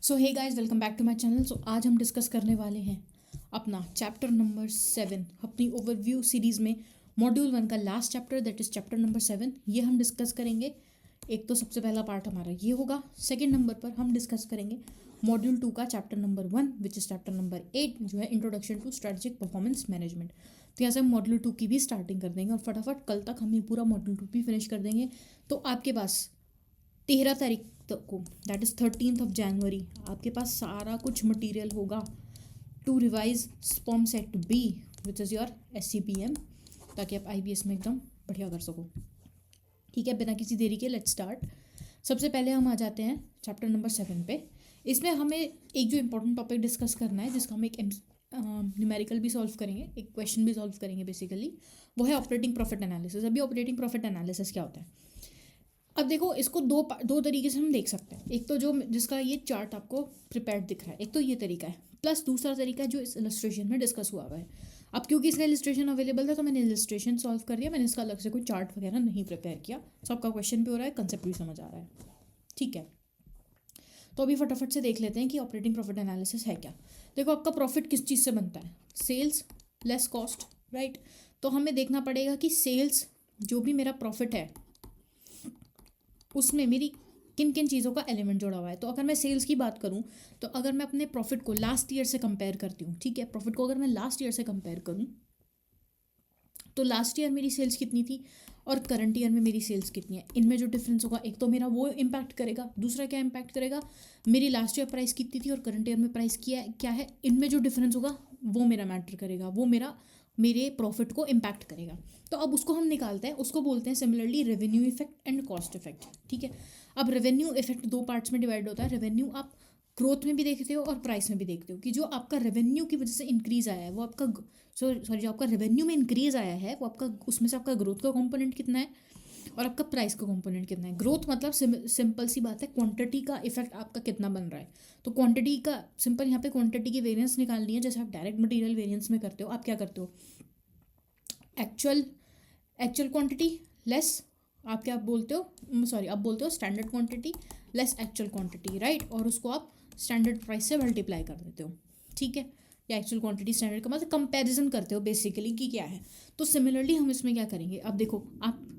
So hey guys, welcome back to my channel. So आज हम discuss करने वाले हैं अपना चैप्टर नंबर 7 अपनी ओवरव्यू सीरीज़ में मॉड्यूल 1 का last chapter, that is chapter number 7। ये हम डिस्कस करेंगे। एक तो सबसे पहला पार्ट हमारा ये होगा। सेकंड नंबर पर हम डिस्कस करेंगे मॉड्यूल 2 का chapter number 1 which is chapter number 8, जो है introduction to strategic performance management. तो यहाँ से हम मॉड्यूल 2 की भी स्टार्टिंग कर देंगे और फटाफट कल तक हम ये पूरा मॉड्यूल 2 भी फिनिश कर देंगे। तो आपके पास 13 तारीख तक को, दैट इज़ 13 जनवरी, आपके पास सारा कुछ मटेरियल होगा to revise SPOM set B which is your SCPM, ताकि आप IBS में एकदम बढ़िया कर सको। ठीक है, बिना किसी देरी के लेट्स स्टार्ट। सबसे पहले हम आ जाते हैं चैप्टर नंबर 7 पे। इसमें हमें एक जो इम्पोर्टेंट टॉपिक डिस्कस करना है, जिसका हम एक न्यूमेरिकल भी सॉल्व करेंगे, एक क्वेश्चन भी सॉल्व करेंगे बेसिकली, वो है ऑपरेटिंग प्रॉफिट एनालिसिस। अभी ऑपरेटिंग प्रॉफिट एनालिसिस क्या होता है? अब देखो, इसको दो तरीके से हम देख सकते हैं। एक तो जो जिसका ये चार्ट आपको प्रिपेयर्ड दिख रहा है, एक तो ये तरीका है, प्लस दूसरा तरीका जो इस इलस्ट्रेशन में डिस्कस हुआ है। अब क्योंकि इसका इलस्ट्रेशन अवेलेबल था तो मैंने इलस्ट्रेशन सॉल्व कर दिया, मैंने इसका अलग से कोई चार्ट वगैरह नहीं प्रिपेयर किया। सबका क्वेश्चन भी हो रहा है, कंसेप्ट भी समझ आ रहा है। ठीक है, तो अभी फटाफट से देख लेते हैं कि ऑपरेटिंग प्रॉफिट एनालिसिस है क्या। देखो, आपका प्रॉफिट किस चीज़ से बनता है? Sales less cost, right. तो हमें देखना पड़ेगा कि सेल्स, जो भी मेरा प्रॉफिट है, उसमें मेरी किन किन चीज़ों का एलिमेंट जुड़ा हुआ है। तो अगर मैं सेल्स की बात करूं, तो अगर मैं अपने प्रॉफिट को लास्ट ईयर से कंपेयर करती हूँ, ठीक है, प्रॉफिट को अगर मैं लास्ट ईयर से कंपेयर करूं, तो लास्ट ईयर मेरी सेल्स कितनी थी और करंट ईयर में मेरी सेल्स कितनी है, इनमें जो डिफरेंस होगा, एक तो मेरा वो इम्पैक्ट करेगा, दूसरा क्या इम्पैक्ट करेगा, मेरी लास्ट ईयर प्राइस कितनी थी और करंट ईयर में प्राइस क्या है, इनमें जो डिफरेंस होगा वो मेरा मैटर करेगा, वो मेरे प्रॉफिट को इम्पैक्ट करेगा। तो अब उसको हम निकालते हैं, उसको बोलते हैं similarly revenue effect and cost effect. ठीक है, अब रेवेन्यू इफेक्ट दो पार्ट्स में डिवाइड होता है। रेवेन्यू आप ग्रोथ में भी देखते हो और प्राइस में भी देखते हो कि जो आपका रेवेन्यू की वजह से इंक्रीज आया है वो आपका सॉरी जो आपका रेवेन्यू में इंक्रीज आया है वो आपका, उसमें से आपका ग्रोथ का कंपोनेंट कितना है और आपका प्राइस का कंपोनेंट कितना है। ग्रोथ मतलब सिंपल सी बात है, क्वांटिटी का इफेक्ट आपका कितना बन रहा है। तो क्वांटिटी का सिंपल, यहाँ पे क्वांटिटी की वेरिएंस निकालनी है, जैसे आप डायरेक्ट मटेरियल वेरिएंस में करते हो। आप क्या करते हो? एक्चुअल क्वांटिटी लेस, आप क्या बोलते हो, सॉरी आप बोलते हो standard quantity less actual quantity, right. और उसको आप स्टैंडर्ड प्राइस से मल्टीप्लाई कर देते हो, ठीक है, या एक्चुअल क्वांटिटी स्टैंडर्ड का मतलब कंपैरिजन करते हो बेसिकली कि क्या है। तो सिमिलरली हम इसमें क्या करेंगे, अब देखो, आप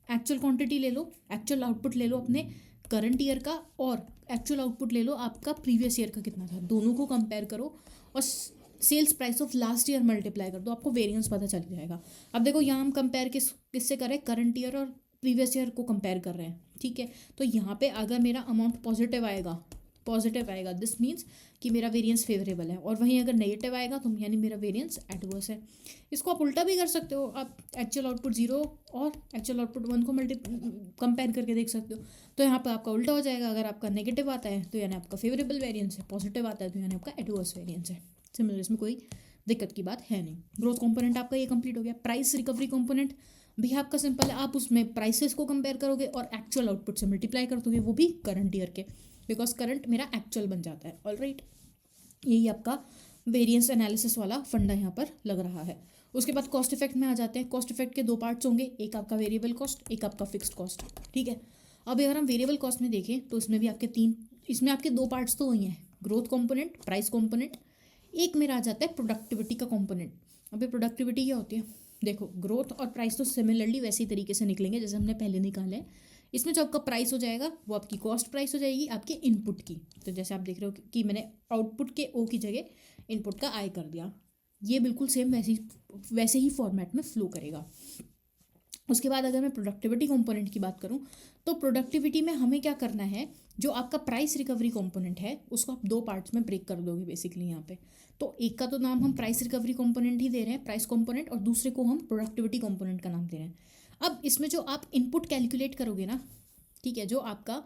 एक्चुअल क्वांटिटी ले लो, एक्चुअल आउटपुट ले लो अपने करंट ईयर का, और एक्चुअल आउटपुट ले लो आपका प्रीवियस ईयर का कितना था, दोनों को कंपेयर करो और sales price of last year multiply कर दो, आपको वेरिएंस पता चल जाएगा। अब देखो, यहाँ हम कंपेयर किससे कर रहे हैं? करंट ईयर और प्रीवियस ईयर को कंपेयर कर रहे हैं, ठीक है। तो यहाँ पे अगर मेरा अमाउंट पॉजिटिव आएगा दिस मीन्स कि मेरा वेरिएंस फेवरेबल है, और वहीं अगर नेगेटिव आएगा तो यानी मेरा वेरिएंस एडवर्स है। इसको आप उल्टा भी कर सकते हो, आप एक्चुअल आउटपुट 0 और एक्चुअल आउटपुट 1 को कंपेयर करके देख सकते हो। तो यहाँ पर आपका उल्टा हो जाएगा, अगर आपका नेगेटिव आता है तो यानी आपका फेवरेबल वेरिएंस है, पॉजिटिव आता है तो यानी आपका एडवर्स वेरिएंस है। सिमिलर, इसमें कोई दिक्कत की बात है नहीं। ग्रोथ कंपोनेंट आपका ये कंप्लीट हो गया। प्राइस रिकवरी कंपोनेंट भी आपका सिंपल है, आप उसमें प्राइसेस को कंपेयर करोगे और एक्चुअल आउटपुट से मल्टीप्लाई कर दोगे, वो भी करंट ईयर के, बिकॉज करंट मेरा एक्चुअल बन जाता है। ऑलराइट, यही आपका वेरिएंस एनालिसिस वाला फंडा यहाँ पर लग रहा है। उसके बाद कॉस्ट इफेक्ट में आ जाते हैं। कॉस्ट इफेक्ट के दो पार्ट्स होंगे, एक आपका वेरिएबल कॉस्ट, एक आपका फिक्स्ड कॉस्ट, ठीक है। अब अगर हम वेरिएबल कॉस्ट में देखें तो इसमें भी इसमें आपके दो पार्ट्स तो वही हैं, ग्रोथ कंपोनेंट, प्राइस कंपोनेंट। एक मेरा आ जाता है प्रोडक्टिविटी का कंपोनेंट। अभी प्रोडक्टिविटी क्या होती है? देखो, ग्रोथ और प्राइस तो सिमिलरली वैसे ही तरीके से निकलेंगे जैसे हमने पहले निकाले हैं। इसमें जो आपका प्राइस हो जाएगा वो आपकी कॉस्ट प्राइस हो जाएगी आपके इनपुट की। तो जैसे आप देख रहे हो कि मैंने आउटपुट के ओ की जगह इनपुट का आई कर दिया, ये बिल्कुल सेम वैसे ही फॉर्मेट में फ्लो करेगा। उसके बाद अगर मैं प्रोडक्टिविटी कंपोनेंट की बात करूं, तो प्रोडक्टिविटी में हमें क्या करना है, जो आपका प्राइस रिकवरी कंपोनेंट है उसको आप दो पार्ट्स में ब्रेक कर दोगे बेसिकली यहाँ पे। तो एक का तो नाम हम प्राइस रिकवरी कंपोनेंट ही दे रहे हैं, प्राइस कंपोनेंट, और दूसरे को हम प्रोडक्टिविटी कंपोनेंट का नाम दे रहे हैं। अब इसमें जो आप इनपुट कैलकुलेट करोगे ना, ठीक है, जो आपका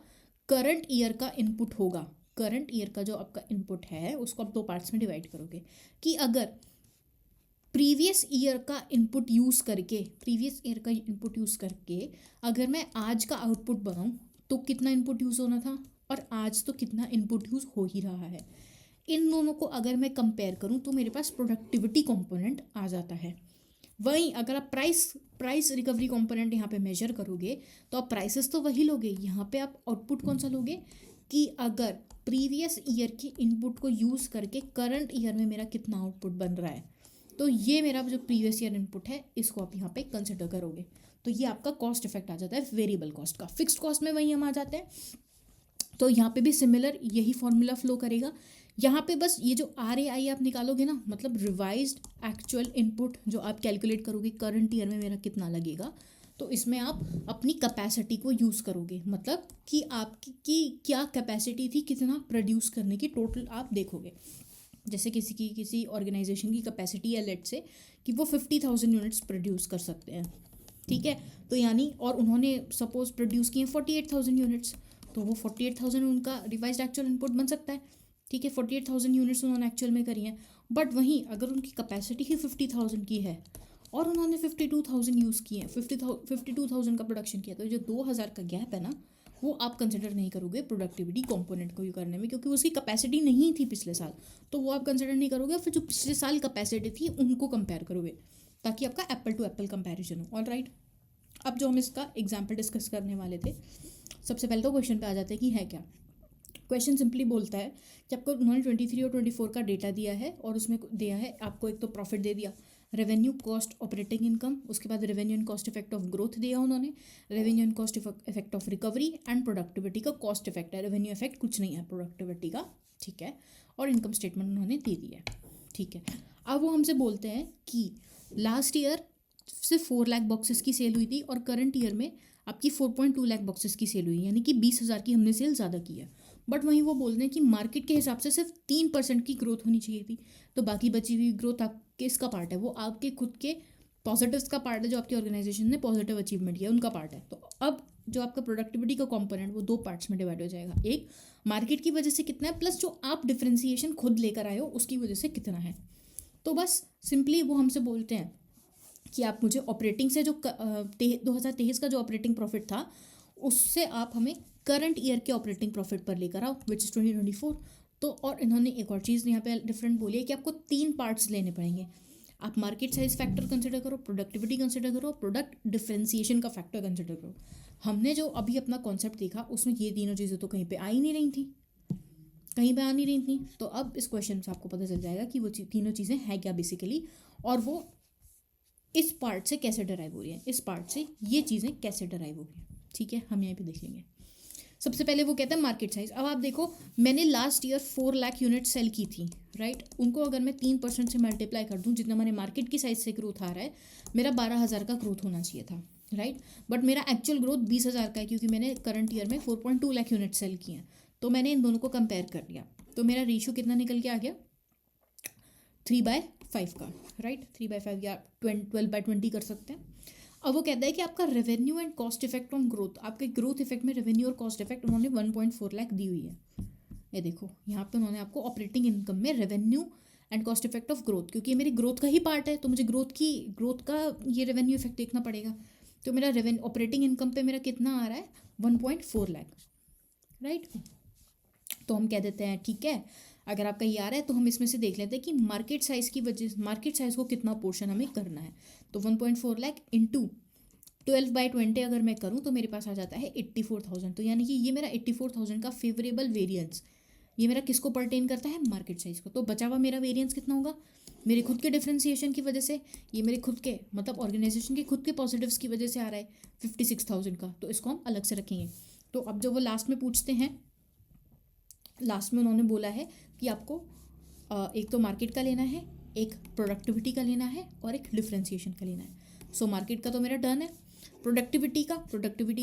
करंट ईयर का इनपुट होगा, करंट ईयर का जो आपका इनपुट है उसको आप दो पार्ट्स में डिवाइड करोगे कि अगर प्रीवियस ईयर का इनपुट यूज़ करके अगर मैं आज का आउटपुट बनाऊं तो कितना इनपुट यूज़ होना था और आज तो कितना इनपुट यूज़ हो ही रहा है। इन दोनों को अगर मैं कंपेयर करूं तो मेरे पास प्रोडक्टिविटी कंपोनेंट आ जाता है। वहीं अगर आप प्राइस रिकवरी कंपोनेंट यहाँ पे मेजर करोगे तो आप प्राइसेस तो वही लोगे, यहाँ पे आप आउटपुट कौन सा लोगे? कि अगर प्रीवियस ईयर के इनपुट को यूज़ करके करंट ईयर में मेरा कितना आउटपुट बन रहा है, तो ये मेरा जो प्रीवियस ईयर इनपुट है इसको आप यहाँ पे कंसिडर करोगे। तो ये आपका कॉस्ट इफेक्ट आ जाता है वेरिएबल कॉस्ट का। फिक्स्ड कॉस्ट में वहीं हम आ जाते हैं, तो यहाँ पे भी सिमिलर यही फॉर्मूला फ्लो करेगा। यहाँ पे बस ये जो RAI आप निकालोगे ना, मतलब रिवाइज्ड एक्चुअल इनपुट जो आप कैलकुलेट करोगे करंट ईयर में मेरा कितना लगेगा, तो इसमें आप अपनी कैपेसिटी को यूज़ करोगे, मतलब कि आपकी क्या कैपेसिटी थी, कितना प्रोड्यूस करने की टोटल आप देखोगे। जैसे किसी ऑर्गेनाइजेशन की कैपेसिटी है लेट से कि वो 50,000 यूनिट्स प्रोड्यूस कर सकते हैं, ठीक है, तो यानी और उन्होंने सपोज प्रोड्यूस किए 48,000 यूनिट्स, तो वो 48,000 उनका रिवाइज्ड एक्चुअल इनपुट बन सकता है, ठीक है, 48,000 यूनिट्स उन्होंने एक्चुअल में करी हैं। बट वहीं अगर उनकी कैपेसिटी ही 50,000 की है और उन्होंने 52,000 यूज़ किए हैं, 52,000 का प्रोडक्शन किया, तो जो 2,000 का गैप है ना, वो आप कंसिडर नहीं करोगे प्रोडक्टिविटी कंपोनेंट को करने में, क्योंकि उसकी कैपेसिटी नहीं थी पिछले साल, तो वो आप कंसिडर नहीं करोगे। फिर जो पिछले साल कैपेसिटी थी उनको कंपेयर करोगे, ताकि आपका एप्पल टू एप्पल कंपैरिजन हो। ऑल राइट, अब जो हम इसका एग्जाम्पल डिस्कस करने वाले थे, सबसे पहले तो क्वेश्चन पे आ जाते हैं कि है क्या। क्वेश्चन सिंपली बोलता है कि आपको उन्होंने 23 और 24 का डेटा दिया है और उसमें दिया है आपको एक तो प्रॉफिट दे दिया, रेवेन्यू, कॉस्ट, ऑपरेटिंग इनकम, उसके बाद revenue and cost effect of growth दिया उन्होंने, revenue and cost effect of recovery and productivity का कॉस्ट इफेक्ट है, रेवेन्यू इफेक्ट कुछ नहीं है प्रोडक्टिविटी का, ठीक है, और इनकम स्टेटमेंट उन्होंने दे दिया है, ठीक है। अब वो हमसे बोलते हैं कि लास्ट ईयर सिर्फ 4 लाख बॉक्सेस की सेल हुई थी और करंट ईयर में आपकी 4.2 लाख बॉक्सेस की सेल हुई, यानी कि 20,000 की हमने सेल ज़्यादा की है। बट वहीं वो बोल रहे हैं कि मार्केट के हिसाब से सिर्फ 3% की ग्रोथ होनी चाहिए थी, तो बाकी बची हुई ग्रोथ आपके इसका पार्ट है, वो आपके खुद के पॉजिटिव्स का पार्ट है, जो आपकी ऑर्गेनाइजेशन ने पॉजिटिव अचीवमेंट किया उनका पार्ट है। तो अब जो आपका प्रोडक्टिविटी का कॉम्पोनेंट वो 2 पार्ट्स में डिवाइड हो जाएगा, एक मार्केट की वजह से कितना है, प्लस जो आप डिफ्रेंसिएशन खुद लेकर आए हो उसकी वजह से कितना है। तो बस सिंपली वो हमसे बोलते हैं कि आप मुझे ऑपरेटिंग से जो 2023 का जो ऑपरेटिंग प्रॉफिट था उससे आप हमें करंट ईयर के ऑपरेटिंग प्रॉफिट पर लेकर आओ, विच इज़ 2024। तो और इन्होंने एक और चीज़ यहाँ पे डिफरेंट बोली है कि आपको 3 पार्ट्स लेने पड़ेंगे। आप मार्केट साइज फैक्टर कंसिडर करो, प्रोडक्टिविटी कंसिडर करो, प्रोडक्ट डिफरेंशिएशन का फैक्टर कंसिडर करो। हमने जो अभी अपना कॉन्सेप्ट देखा उसमें ये तीनों चीज़ें तो कहीं पे आ ही नहीं रही थी, कहीं पे आ नहीं रही थी। तो अब इस क्वेश्चन से आपको पता चल जाएगा कि वो तीनों चीज़ें हैं क्या बेसिकली, और वो इस पार्ट से कैसे डराइव हो रही है, इस पार्ट से ये चीज़ें कैसे डराइव हो रही हैं, ठीक है, हम यहाँ पे देख लेंगे। सबसे पहले वो कहते हैं मार्केट साइज। अब आप देखो, मैंने last year 4 lakh unit sale की थी, राइट, उनको अगर मैं 3% से मल्टीप्लाई कर दूँ, जितना मैंने मार्केट की साइज से ग्रोथ आ रहा है, मेरा 12,000 का ग्रोथ होना चाहिए था, राइट, बट मेरा एक्चुअल ग्रोथ 20,000 का है, क्योंकि मैंने करंट ईयर में 4.2 लाख यूनिट सेल की हैं। तो मैंने इन दोनों को कंपेयर कर लिया, तो मेरा रेशियो कितना निकल के आ गया, 3/5 का, राइट, 3/5 या 12/20 कर सकते हैं। अब वो कहता है कि आपका revenue and cost effect on growth, आपके ग्रोथ इफेक्ट में रेवेन्यू और कॉस्ट इफेक्ट उन्होंने 1.4 लाख दी हुई है। ये देखो यहाँ पे उन्होंने आपको ऑपरेटिंग इनकम में revenue and cost effect of growth, क्योंकि ये मेरी ग्रोथ का ही पार्ट है, तो मुझे ग्रोथ का ये रेवेन्यू इफेक्ट देखना पड़ेगा। तो मेरा ऑपरेटिंग इनकम पे मेरा कितना आ रहा है, 1.4 लाख, राइट। तो हम कह देते हैं ठीक है, अगर आपका ये आ रहा है तो हम इसमें से देख लेते हैं कि मार्केट साइज़ की वजह, मार्केट साइज़ को कितना पोर्शन हमें करना है। तो 1.4 लाख इंटू 12/20 अगर मैं करूँ तो मेरे पास आ जाता है 84,000। तो यानी कि ये मेरा 84,000 का फेवरेबल वेरिएंस, ये मेरा किसको परटेन करता है, मार्केट साइज़ को। तो बचा हुआ मेरा वेरिएंस कितना होगा, मेरे खुद के डिफ्रेंसिएशन की वजह से, ये मेरे खुद के मतलब ऑर्गेनाइजेशन के खुद के पॉजिटिव्स की वजह से आ रहा है 56,000 का, तो इसको हम अलग से रखेंगे। तो अब जो वो लास्ट में पूछते हैं, लास्ट में उन्होंने बोला है कि आपको एक तो मार्केट का लेना है, एक प्रोडक्टिविटी का लेना है और एक डिफ्रेंसिएशन का लेना है। सो मार्केट का तो मेरा डन है। प्रोडक्टिविटी का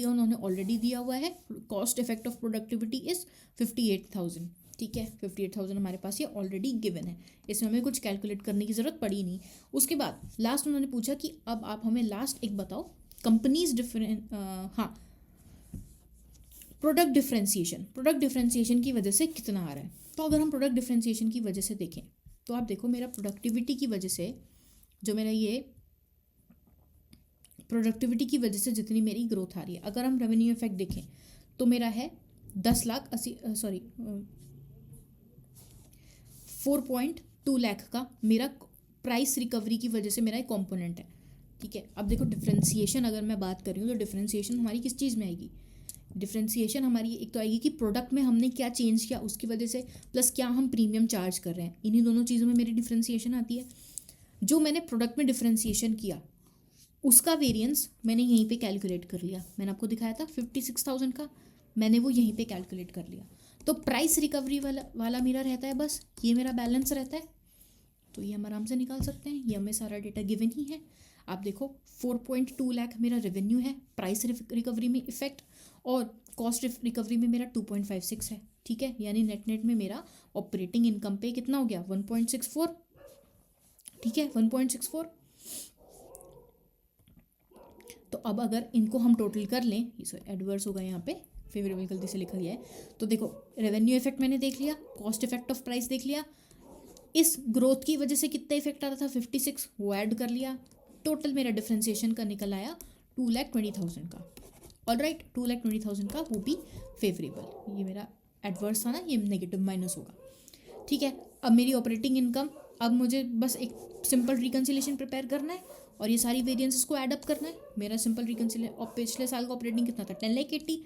उन्होंने ऑलरेडी दिया हुआ है, cost effect of productivity is 58,000, ठीक है, 58,000 हमारे पास ये ऑलरेडी गिवन है, इसमें हमें कुछ कैलकुलेट करने की ज़रूरत पड़ी नहीं। उसके बाद लास्ट उन्होंने पूछा कि अब आप हमें लास्ट एक बताओ, कंपनीज प्रोडक्ट डिफ्रेंसिएशन की वजह से कितना आ रहा है। तो अगर हम प्रोडक्ट डिफ्रेंसिएशन की वजह से देखें तो आप देखो, मेरा प्रोडक्टिविटी की वजह से जो मेरा ये प्रोडक्टिविटी की वजह से जितनी मेरी ग्रोथ आ रही है, अगर हम रेवेन्यू इफेक्ट देखें तो मेरा है 4.2 लाख का मेरा प्राइस रिकवरी की वजह से मेरा एक कॉम्पोनेंट है, ठीक है। अब देखो डिफ्रेंसिएशन अगर मैं बात कर रही हूँ तो डिफ्रेंसिएशन हमारी किस चीज़ में आएगी, डिफ्रेंसिएशन हमारी एक तो आएगी कि प्रोडक्ट में हमने क्या चेंज किया उसकी वजह से, प्लस क्या हम प्रीमियम चार्ज कर रहे हैं, इन्हीं दोनों चीज़ों में मेरी डिफ्रेंसिएशन आती है। जो मैंने प्रोडक्ट में डिफ्रेंसिएशन किया उसका वेरिएंस मैंने यहीं पे कैलकुलेट कर लिया, मैंने आपको दिखाया था 56,000 का, मैंने वो यहीं पे कैलकुलेट कर लिया। तो प्राइस रिकवरी वाला मेरा रहता है, बस ये मेरा बैलेंस रहता है, तो ये हम आराम से निकाल सकते हैं, ये हमें सारा डेटा गिवन ही है। आप देखो 4.2 लाख मेरा रेवेन्यू है प्राइस रिकवरी में इफेक्ट, और कॉस्ट रिकवरी में मेरा 2.56 है, ठीक है, यानी नेट में मेरा ऑपरेटिंग इनकम पे कितना हो गया 1.64, ठीक है 1.64। तो अब अगर इनको हम टोटल कर लें, एडवर्स होगा यहाँ पे, फेवरेबल गलती से लिखा गया है, तो देखो रेवेन्यू इफेक्ट मैंने देख लिया, कॉस्ट इफेक्ट ऑफ प्राइस देख लिया, इस ग्रोथ की वजह से कितना इफेक्ट आ रहा था 56, वो ऐड कर लिया, टोटल मेरा डिफ्रेंसिएशन का निकल आया 2,20,000 का। ऑलराइट 2,20,000 का, वो भी फेवरेबल, ये मेरा एडवर्स था ना, ये नेगेटिव माइनस होगा, ठीक है। अब मेरी ऑपरेटिंग इनकम, अब मुझे बस एक सिंपल रिकन्सिलेशन प्रिपेयर करना है और ये सारी वेरिएंसेस को ऐड अप करना है। मेरा सिंपल रिकन्सिलेशन, और पिछले साल का ऑपरेटिंग कितना था 10,80,000,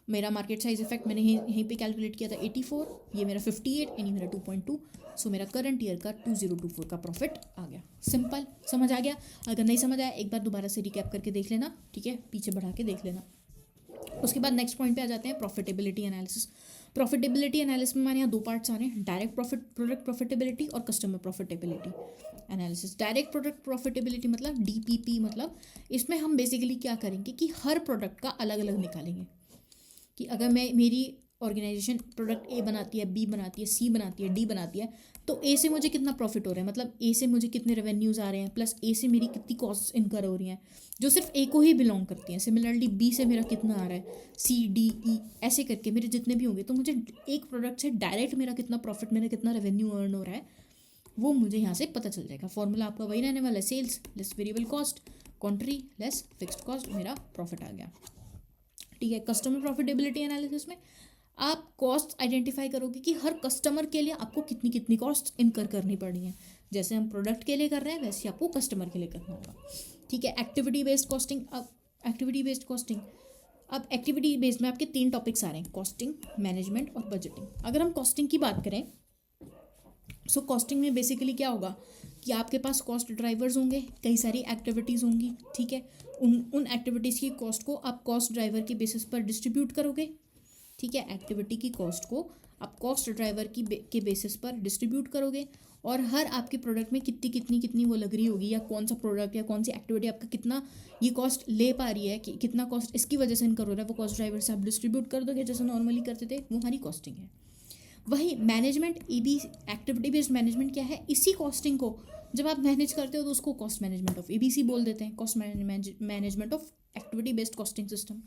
मेरा मार्केट साइज इफेक्ट मैंने यहीं पे कैलकुलेट किया था 84, ये मेरा 58 यानी मेरा 2.2, सो मेरा करंट ईयर का 2024 का प्रॉफिट आ गया। सिंपल, समझ आ गया? अगर नहीं समझ आया एक बार दोबारा से रिकैप करके देख लेना, ठीक है, पीछे बढ़ा के देख लेना। उसके बाद नेक्स्ट पॉइंट पे आ जाते हैं, प्रॉफिटेबिलिटी एनालिसिस। प्रॉफिटेबिलिटी एनालिसिस में हमारे यहाँ दो पार्ट्स आ रहे हैं, डायरेक्ट प्रोडक्ट प्रॉफिटेबिलिटी और customer profitability analysis. Direct product profitability मतलब DPP, मतलब इसमें हम बेसिकली क्या करेंगे कि हर प्रोडक्ट का अलग अलग निकालेंगे, कि अगर मेरी ऑर्गेनाइजेशन प्रोडक्ट A बनाती है, B बनाती है, C बनाती है, D बनाती है, तो A से मुझे कितना प्रॉफिट हो रहा है, मतलब A से मुझे कितने रेवेन्यूज़ आ रहे हैं, प्लस A से मेरी कितनी कॉस्ट इनकर हो रही हैं जो सिर्फ A को ही बिलोंग करती हैं। सिमिलरली B से मेरा कितना आ रहा है, C D E ऐसे करके मेरे जितने भी होंगे, तो मुझे एक प्रोडक्ट से डायरेक्ट मेरा कितना प्रॉफिट, मेरा कितना रेवेन्यू अर्न हो रहा है, वो मुझे यहाँ से पता चल जाएगा। फॉर्मूला आपका वही रहने वाला है, sales less variable cost, quantity less fixed cost, मेरा प्रॉफिट आ गया, ठीक है। कस्टमर प्रॉफिटेबिलिटी एनालिसिस में आप कॉस्ट आइडेंटिफाई करोगे कि हर कस्टमर के लिए आपको कितनी कितनी कॉस्ट इनकर करनी पड़ी है। जैसे हम प्रोडक्ट के लिए कर रहे हैं वैसे ही आपको कस्टमर के लिए करना होगा, ठीक है। एक्टिविटी बेस्ड कॉस्टिंग, अब एक्टिविटी बेस्ड कॉस्टिंग, अब एक्टिविटी बेस्ड में आपके 3 टॉपिक्स आ रहे हैं, कॉस्टिंग, मैनेजमेंट और बजटिंग। अगर हम कॉस्टिंग की बात करें, सो कॉस्टिंग में बेसिकली क्या होगा कि आपके पास कॉस्ट ड्राइवर्स होंगे, कई सारी एक्टिविटीज़ होंगी, ठीक है। उन एक्टिविटीज़ की कॉस्ट को आप कॉस्ट ड्राइवर की बेसिस पर डिस्ट्रीब्यूट करोगे, ठीक है। एक्टिविटी की कॉस्ट को आप कॉस्ट ड्राइवर के बेसिस पर डिस्ट्रीब्यूट करोगे, और हर आपके प्रोडक्ट में कितनी वो लग रही होगी, या कौन सा प्रोडक्ट या कौन सी एक्टिविटी आपका कितना ये कॉस्ट ले पा रही है, कि कितना कॉस्ट इसकी वजह से इनकर हो रहा है, वो कॉस्ट ड्राइवर से आप डिस्ट्रीब्यूट कर दोगे जैसे नॉर्मली करते थे, वो हमारी कॉस्टिंग है। वही मैनेजमेंट, एक्टिविटी बेस्ड मैनेजमेंट क्या है, इसी कॉस्टिंग को जब आप मैनेज करते हो तो उसको कॉस्ट मैनेजमेंट ऑफ ABC बोल देते हैं, cost management of activity based costing system.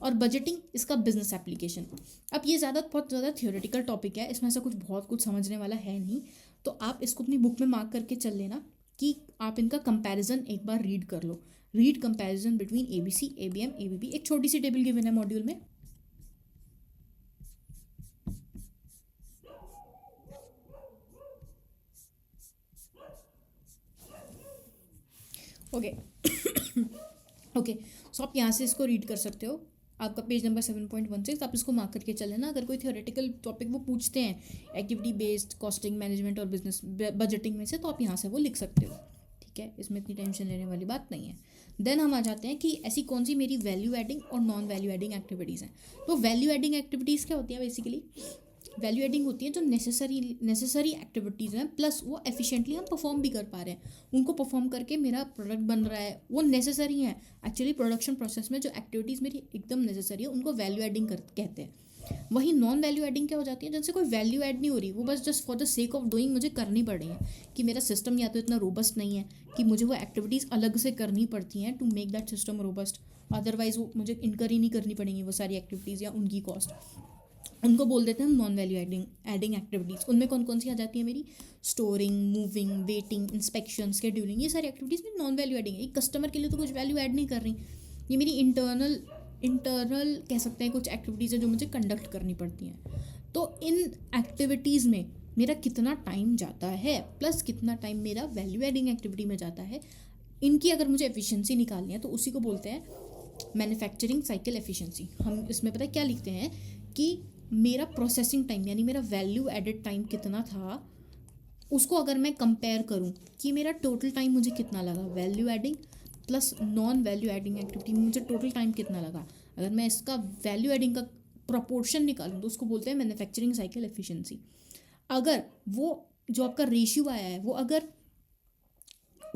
और बजटिंग इसका बिजनेस एप्लीकेशन। अब ये बहुत ज़्यादा थियोरेटिकल टॉपिक है, इसमें ऐसा बहुत कुछ समझने वाला है नहीं, तो आप इसको अपनी बुक में मार्क करके चल लेना कि आप इनका कंपैरिजन एक बार रीड कर लो। Read comparison between ABC, ABM, ABB, एक छोटी सी टेबल गिवन है मॉड्यूल में, ओके। सो आप यहाँ से इसको रीड कर सकते हो, आपका पेज नंबर 7.16, आप इसको मार्क करके चले ना। अगर कोई थियोरेटिकल टॉपिक वो पूछते हैं एक्टिविटी बेस्ड कॉस्टिंग, मैनेजमेंट और बिजनेस बजटिंग में से, तो आप यहाँ से वो लिख सकते हो, ठीक है, इसमें इतनी टेंशन लेने वाली बात नहीं है। देन हम आ जाते हैं कि ऐसी कौन सी मेरी वैल्यू एडिंग और नॉन वैल्यू एडिंग एक्टिविटीज़ हैं। तो वैल्यू एडिंग एक्टिविटीज़ क्या होती हैं, बेसिकली वैल्यू एडिंग होती है जो नेसेसरी एक्टिविटीज़ हैं, प्लस वो एफिशिएंटली हम परफॉर्म भी कर पा रहे हैं, उनको परफॉर्म करके मेरा प्रोडक्ट बन रहा है, वो नेसेसरी हैं। एक्चुअली प्रोडक्शन प्रोसेस में जो एक्टिविटीज़ मेरी एकदम नेसेसरी है उनको वैल्यू एडिंग कहते हैं। वही नॉन वैल्यू एडिंग क्या हो जाती है, जिनसे कोई वैल्यू ऐड नहीं हो रही, वो बस just for the sake of doing मुझे करनी पड़ रही है, कि मेरा सिस्टम या तो इतना रोबस्ट नहीं है कि मुझे वो एक्टिविटीज़ अलग से करनी पड़ती हैं to make that system robust, otherwise वो मुझे इनकर ही नहीं करनी पड़ेंगी वो सारी एक्टिविटीज़ या उनकी कॉस्ट, उनको बोल देते हैं हम नॉन वैल्यू एडिंग एक्टिविटीज़। उनमें कौन कौन सी आ जाती है मेरी, storing, moving, waiting, inspection, scheduling, ये सारी एक्टिविटीज़ में नॉन वैल्यू एडिंग है। एक कस्टमर के लिए तो कुछ वैल्यू ऐड नहीं कर रही, ये मेरी इंटरनल कह सकते हैं कुछ एक्टिविटीज़ है जो मुझे कंडक्ट करनी पड़ती हैं। तो इन एक्टिविटीज़ में मेरा कितना टाइम जाता है, प्लस कितना टाइम मेरा वैल्यू एडिंग एक्टिविटी में जाता है, इनकी अगर मुझे एफिशिएंसी निकालनी है तो उसी को बोलते हैं मैन्युफैक्चरिंग साइकिल एफिशिएंसी। हम इसमें पता है क्या लिखते हैं कि मेरा प्रोसेसिंग टाइम यानी मेरा वैल्यू एडेड टाइम कितना था, उसको अगर मैं कंपेयर करूं कि मेरा टोटल टाइम मुझे कितना लगा, value adding plus non value adding activity में मुझे टोटल टाइम कितना लगा, अगर मैं इसका वैल्यू एडिंग का प्रोपोर्शन निकालूं तो उसको बोलते हैं मैन्युफैक्चरिंग साइकिल एफिशिएंसी। अगर वो जो आपका रेशियो आया है वो अगर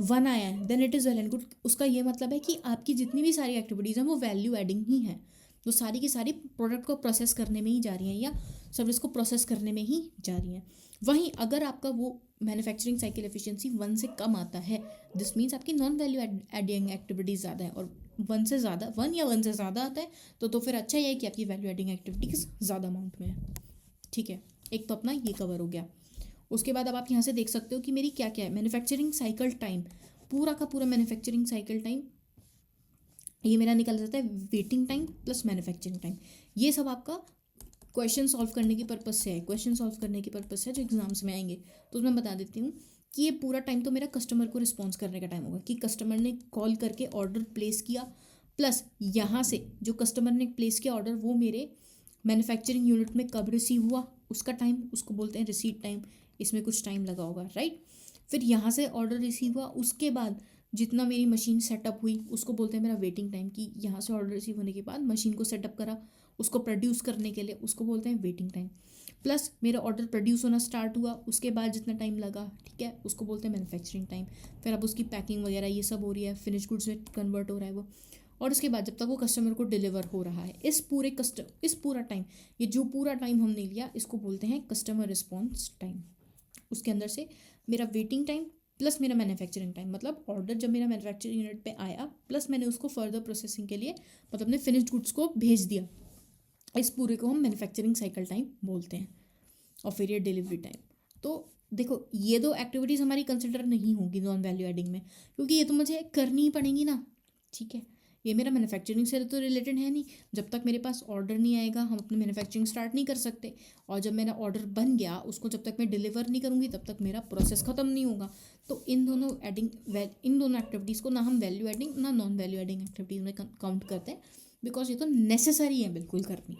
1 आया है then it is well and good. उसका ये मतलब है कि आपकी जितनी भी सारी एक्टिविटीज़ हैं वो वैल्यू एडिंग ही हैं, वो सारी की सारी प्रोडक्ट को प्रोसेस करने में ही जा रही हैं या सर्विस को प्रोसेस करने में ही जा रही हैं। वहीं अगर आपका वो मैन्युफैक्चरिंग साइकिल एफिशिएंसी 1 से कम आता है, दिस मीन्स आपकी नॉन वैल्यू एडिंग एक्टिविटीज़ ज़्यादा है, और 1 से ज़्यादा 1 या 1 से ज़्यादा आता है तो फिर अच्छा ही है कि आपकी वैल्यू एडिंग एक्टिविटीज़ ज़्यादा अमाउंट में है। ठीक है, एक तो अपना ये कवर हो गया। उसके बाद अब आप यहाँ से देख सकते हो कि मेरी क्या क्या है मैन्युफैक्चरिंग साइकिल टाइम, पूरा का पूरा मैन्युफैक्चरिंग साइकिल टाइम ये मेरा निकल जाता है waiting time plus manufacturing time. ये सब आपका क्वेश्चन सॉल्व करने की पर्पज़ से है, क्वेश्चन सॉल्व करने की पर्पज़ से जो एग्जाम्स में आएंगे तो उसमें बता देती हूँ कि ये पूरा टाइम तो मेरा कस्टमर को रिस्पॉन्स करने का टाइम होगा कि कस्टमर ने कॉल करके ऑर्डर प्लेस किया, प्लस यहाँ से जो कस्टमर ने प्लेस किया ऑर्डर वो मेरे मैन्युफैक्चरिंग यूनिट में कब रिसीव हुआ उसका टाइम, उसको बोलते हैं रिसीट टाइम। इसमें कुछ टाइम लगा होगा, राइट। फिर यहाँ से ऑर्डर रिसीव हुआ, उसके बाद जितना मेरी मशीन सेटअप हुई उसको बोलते हैं मेरा वेटिंग टाइम, कि यहाँ से ऑर्डर रिसीव होने के बाद मशीन को सेटअप करा उसको प्रोड्यूस करने के लिए, उसको बोलते हैं वेटिंग टाइम। प्लस मेरा ऑर्डर प्रोड्यूस होना स्टार्ट हुआ उसके बाद जितना टाइम लगा, ठीक है, उसको बोलते हैं मैन्युफैक्चरिंग टाइम। फिर अब उसकी पैकिंग वगैरह ये सब हो रही है, फिनिश गुड्स में कन्वर्ट हो रहा है वो, और उसके बाद जब तक वो कस्टमर को डिलीवर हो रहा है, इस पूरा टाइम, ये जो पूरा टाइम हमने लिया इसको बोलते हैं कस्टमर रिस्पॉन्स टाइम। उसके अंदर से मेरा वेटिंग टाइम प्लस मेरा मैन्युफैक्चरिंग टाइम, मतलब ऑर्डर जब मेरा मैन्युफैक्चरिंग यूनिट पे आया प्लस मैंने उसको फर्दर प्रोसेसिंग के लिए मतलब अपने फिनिश्ड गुड्स को भेज दिया, इस पूरे को हम मैन्युफैक्चरिंग साइकिल टाइम बोलते हैं। और फिर ये डिलीवरी टाइम। तो देखो ये दो एक्टिविटीज़ हमारी कंसिडर नहीं होगी नॉन वैल्यू एडिंग में, क्योंकि ये तो मुझे करनी ही पड़ेंगी ना, ठीक है। ये मेरा मैन्युफैक्चरिंग से तो रिलेटेड है नहीं, जब तक मेरे पास ऑर्डर नहीं आएगा हम अपनी मैन्युफैक्चरिंग स्टार्ट नहीं कर सकते, और जब मेरा ऑर्डर बन गया उसको जब तक मैं डिलीवर नहीं करूँगी तब तक मेरा प्रोसेस ख़त्म नहीं होगा। तो इन दोनों एक्टिविटीज़ को ना हम वैल्यू एडिंग ना नॉन वैल्यू एडिंग एक्टिविटीज़ में काउंट करते हैं, बिकॉज ये तो नेसेसरी है बिल्कुल करनी।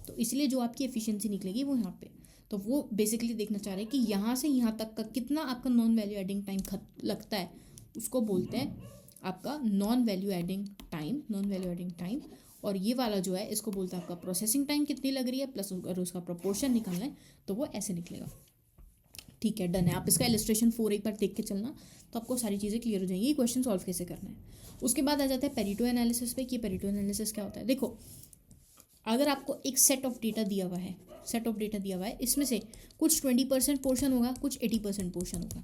तो इसलिए जो आपकी एफिशिएंसी निकलेगी वो यहाँ पे, तो वो बेसिकली देखना चाह रहे हैं कि यहाँ से यहाँ तक का कितना आपका नॉन वैल्यू एडिंग टाइम लगता है, उसको बोलते हैं आपका नॉन वैल्यू एडिंग टाइम। और ये वाला जो है इसको बोलते हैं आपका प्रोसेसिंग टाइम कितनी लग रही है, प्लस अगर उसका प्रोपोर्शन निकालना है तो वो ऐसे निकलेगा। ठीक है, डन है। आप इसका इलस्ट्रेशन 4 एक बार देख के चलना तो आपको सारी चीज़ें क्लियर हो जाएंगी, ये क्वेश्चन सॉल्व कैसे करना है। उसके बाद आ जाता है पेरेटो एनालिसिस पे, कि पेरेटो एनालिसिस क्या होता है। देखो अगर आपको एक सेट ऑफ डेटा दिया हुआ है, इसमें से कुछ 20% पोर्शन होगा, कुछ 80% पोर्शन होगा।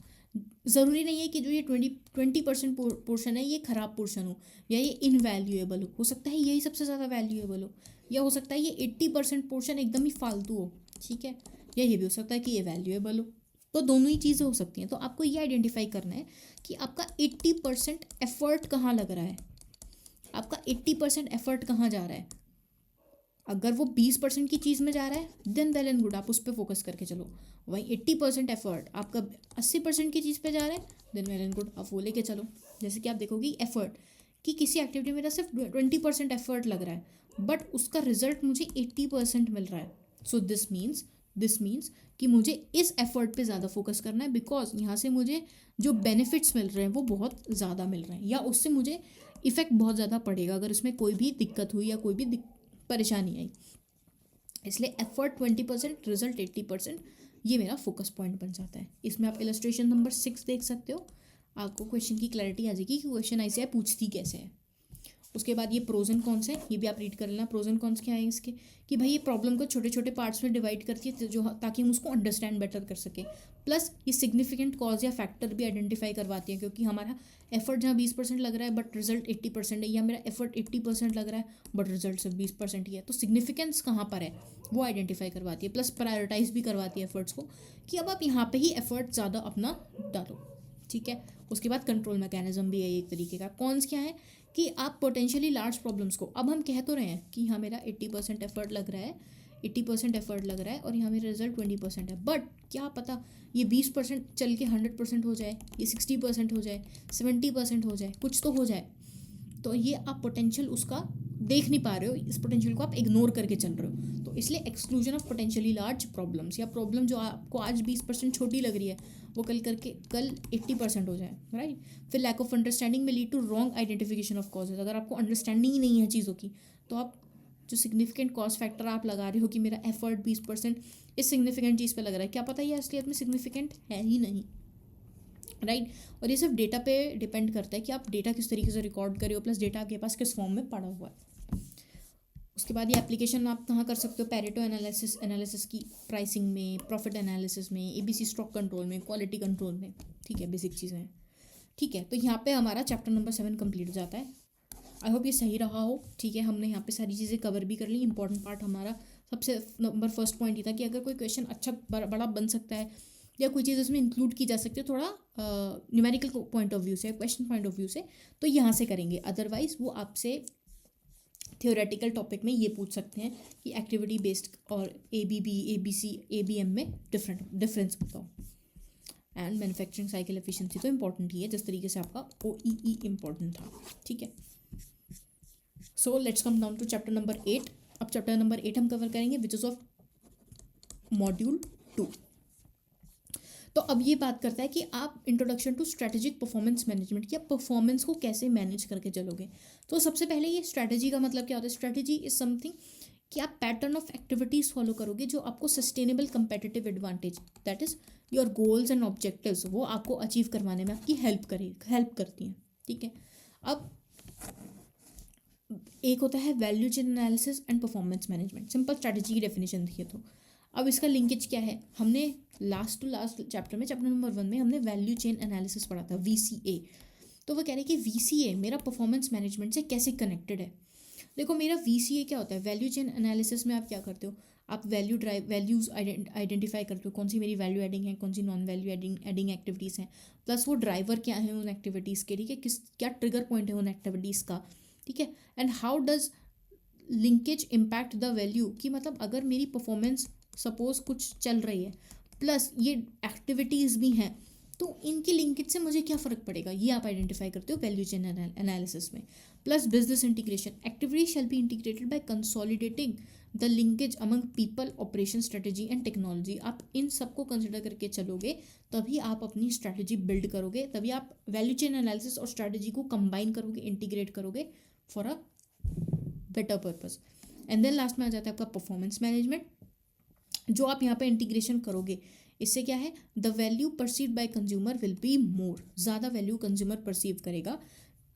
ज़रूरी नहीं है कि जो ये 20% पोर्शन है ये ख़राब पोर्शन हो या ये इनवैल्यूएबल हो सकता है यही सबसे ज़्यादा वैल्यूएबल हो, या हो सकता है ये 80% पोर्शन एकदम ही फालतू हो, ठीक है, या ये भी हो सकता है कि ये वैल्यूएबल हो। तो दोनों ही चीज़ें हो सकती हैं। तो आपको ये आइडेंटिफाई करना है कि आपका 80% एफर्ट कहाँ लग रहा है, आपका 80% एफर्ट कहाँ जा रहा है। अगर वो 20% की चीज़ में जा रहा है देन वेल एंड गुड, आप उस पर फोकस करके चलो। वहीं 80% एफर्ट आपका 80% की चीज़ पे जा रहा है देन वेल एंड गुड, आप वो लेके चलो। जैसे कि आप देखोगे एफर्ट कि किसी एक्टिविटी में मेरा सिर्फ 20% एफर्ट लग रहा है बट उसका रिजल्ट मुझे 80% मिल रहा है। सो दिस मीन्स कि मुझे इस एफर्ट पे ज़्यादा फोकस करना है, बिकॉज यहाँ से मुझे जो बेनिफिट्स मिल रहे हैं वो बहुत ज़्यादा मिल रहे हैं, या उससे मुझे इफ़ेक्ट बहुत ज़्यादा पड़ेगा अगर इसमें कोई भी दिक्कत हुई या कोई भी परेशानी आई। इसलिए एफर्ट 20%, रिजल्ट 80%, ये मेरा फोकस पॉइंट बन जाता है। इसमें आप इलस्ट्रेशन नंबर 6 देख सकते हो, आपको क्वेश्चन की क्लैरिटी आ जाएगी कि क्वेश्चन ऐसे है, पूछती कैसे है। उसके बाद ये प्रोज एंड कॉन्स है, ये भी आप रीड कर लेना। प्रोज एंड कॉन्स क्या है इसके, कि भाई ये प्रॉब्लम को छोटे छोटे पार्ट्स में डिवाइड करती है जो ताकि हम उसको अंडरस्टैंड बेटर कर सकें। प्लस ये सिग्निफिकेंट कॉज या फैक्टर भी आइडेंटिफाई करवाती है, क्योंकि हमारा एफर्ट जहाँ 20% लग रहा है बट रिजल्ट 80% है, या मेरा एफर्ट 80% लग रहा है बट रिजल्ट सिर्फ 20% ही है, तो सिग्निफिकेंस कहाँ पर है वो आइडेंटिफाई करवाती है। प्लस प्रायोरिटाइज भी करवाती है एफर्ट्स को, कि अब आप यहाँ पे ही एफर्ट ज़्यादा अपना डालो, ठीक है। उसके बाद कंट्रोल मैकेनिज्म भी है एक तरीके का। कॉन्स क्या है कि आप पोटेंशियली लार्ज प्रॉब्लम्स को, अब हम कह तो रहे हैं कि हाँ मेरा 80% एफर्ट लग रहा है, 80% एफर्ट लग रहा है और यहाँ मेरा रिजल्ट 20% है, बट क्या पता ये 20% चल के 100% हो जाए, ये 60% हो जाए, 70% हो जाए, कुछ तो हो जाए। तो ये आप पोटेंशियल उसका देख नहीं पा रहे हो, इस पोटेंशियल को आप इग्नोर करके चल रहे हो। तो इसलिए exclusion of potentially large problems, या प्रॉब्लम जो आपको आज 20% छोटी लग रही है वो कल 80% हो जाए, राइट। फिर लैक ऑफ अंडरस्टैंडिंग में lead to wrong identification of causes. अगर आपको अंडरस्टैंडिंग ही नहीं है चीज़ों की, तो आप जो सिग्निफिकेंट कॉस्ट फैक्टर आप लगा रहे हो कि मेरा एफर्ट 20% इस सिग्निफिकेंट चीज़ पे लग रहा है, क्या पता ये असलियत में सिग्निफिकेंट है ही नहीं, राइट। और ये सिर्फ डेटा पे डिपेंड करता है कि आप डेटा किस तरीके से रिकॉर्ड करे हो, प्लस डेटा आपके पास किस फॉर्म में पड़ा हुआ है। उसके बाद ये एप्लीकेशन आप कहाँ कर सकते हो, पैरेटो एनालिसिस की प्राइसिंग में, प्रॉफिट एनालिसिस में, एबीसी स्टॉक कंट्रोल में, क्वालिटी कंट्रोल में, ठीक है, बेसिक चीज़ें हैं, ठीक है। तो यहाँ पे हमारा चैप्टर नंबर 7 कंप्लीट हो जाता है। आई होप ये सही रहा हो, ठीक है। हमने यहाँ पे सारी चीज़ें कवर भी कर ली। इंपॉर्टेंट पार्ट हमारा सबसे नंबर फर्स्ट पॉइंट ये था कि अगर कोई क्वेश्चन अच्छा बड़ा बन सकता है या कोई चीज़ उसमें इंक्लूड की जा सकती है थोड़ा न्यूमेरिकल पॉइंट ऑफ व्यू से, क्वेश्चन पॉइंट ऑफ व्यू से, तो यहाँ से करेंगे। अदरवाइज वो आपसे थियोरेटिकल टॉपिक में ये पूछ सकते हैं कि एक्टिविटी बेस्ड और ABB ABC ABM में डिफरेंस बताओ। एंड मैन्युफैक्चरिंग साइकिल एफिशिएंसी तो इंपॉर्टेंट ही है, जिस तरीके से आपका OEE इंपॉर्टेंट था, ठीक है। So let's come down to chapter number 8। अब चैप्टर नंबर 8 हम कवर करेंगे विच इज़ ऑफ मॉड्यूल 2। तो अब ये बात करता है कि आप introduction to strategic performance management, या परफॉर्मेंस को कैसे मैनेज करके चलोगे। तो सबसे पहले ये स्ट्रेटेजी का मतलब क्या होता है। स्ट्रेटेजी इज समथिंग कि आप पैटर्न ऑफ एक्टिविटीज़ फॉलो करोगे जो आपको sustainable competitive advantage, that is your goals and objectives, वो आपको अचीव करवाने में आपकी हेल्प करती हैं, ठीक है। अब एक होता है value chain analysis and performance management. Simple strategy की डेफिनेशन देखिए तो अब इसका लिंकेज क्या है। हमने लास्ट चैप्टर में, चैप्टर नंबर 1 में हमने वैल्यू चेन एनालिसिस पढ़ा था, VCA। तो वो कह रहे हैं कि VCA मेरा परफॉर्मेंस मैनेजमेंट से कैसे कनेक्टेड है। देखो मेरा VCA क्या होता है। वैल्यू चेन एनालिसिस में आप क्या करते हो, आप वैल्यूज़ आइडेंटिफाई करते हो, कौन सी मेरी वैल्यू एडिंग है, कौन सी नॉन वैल्यू एडिंग एक्टिविटीज़ हैं, प्लस वो ड्राइवर क्या है उन एक्टिविटीज़ के, ठीक है, क्या ट्रिगर पॉइंट है उन एक्टिविटीज़ का, ठीक है। And how does linkage impact the value, कि मतलब अगर मेरी परफॉर्मेंस सपोज कुछ चल रही है प्लस ये एक्टिविटीज़ भी हैं, तो इनकी लिंकेज से मुझे क्या फ़र्क पड़ेगा, ये आप आइडेंटिफाई करते हो वैल्यू चेन एनालिसिस में। Plus business integration, activity shall be integrated by consolidating the linkage among people, operation, strategy and technology. आप इन सबको कंसिडर करके चलोगे तभी आप अपनी स्ट्रेटेजी बिल्ड करोगे, तभी आप वैल्यू चेन एनालिसिस और स्ट्रेटेजी को कंबाइन करोगे, इंटीग्रेट करोगे for a better purpose. And then last में आ जाता है आपका परफॉर्मेंस मैनेजमेंट, जो आप यहाँ पे इंटीग्रेशन करोगे। इससे क्या है, the value perceive by consumer will be more, ज़्यादा वैल्यू कंज्यूमर परसीव करेगा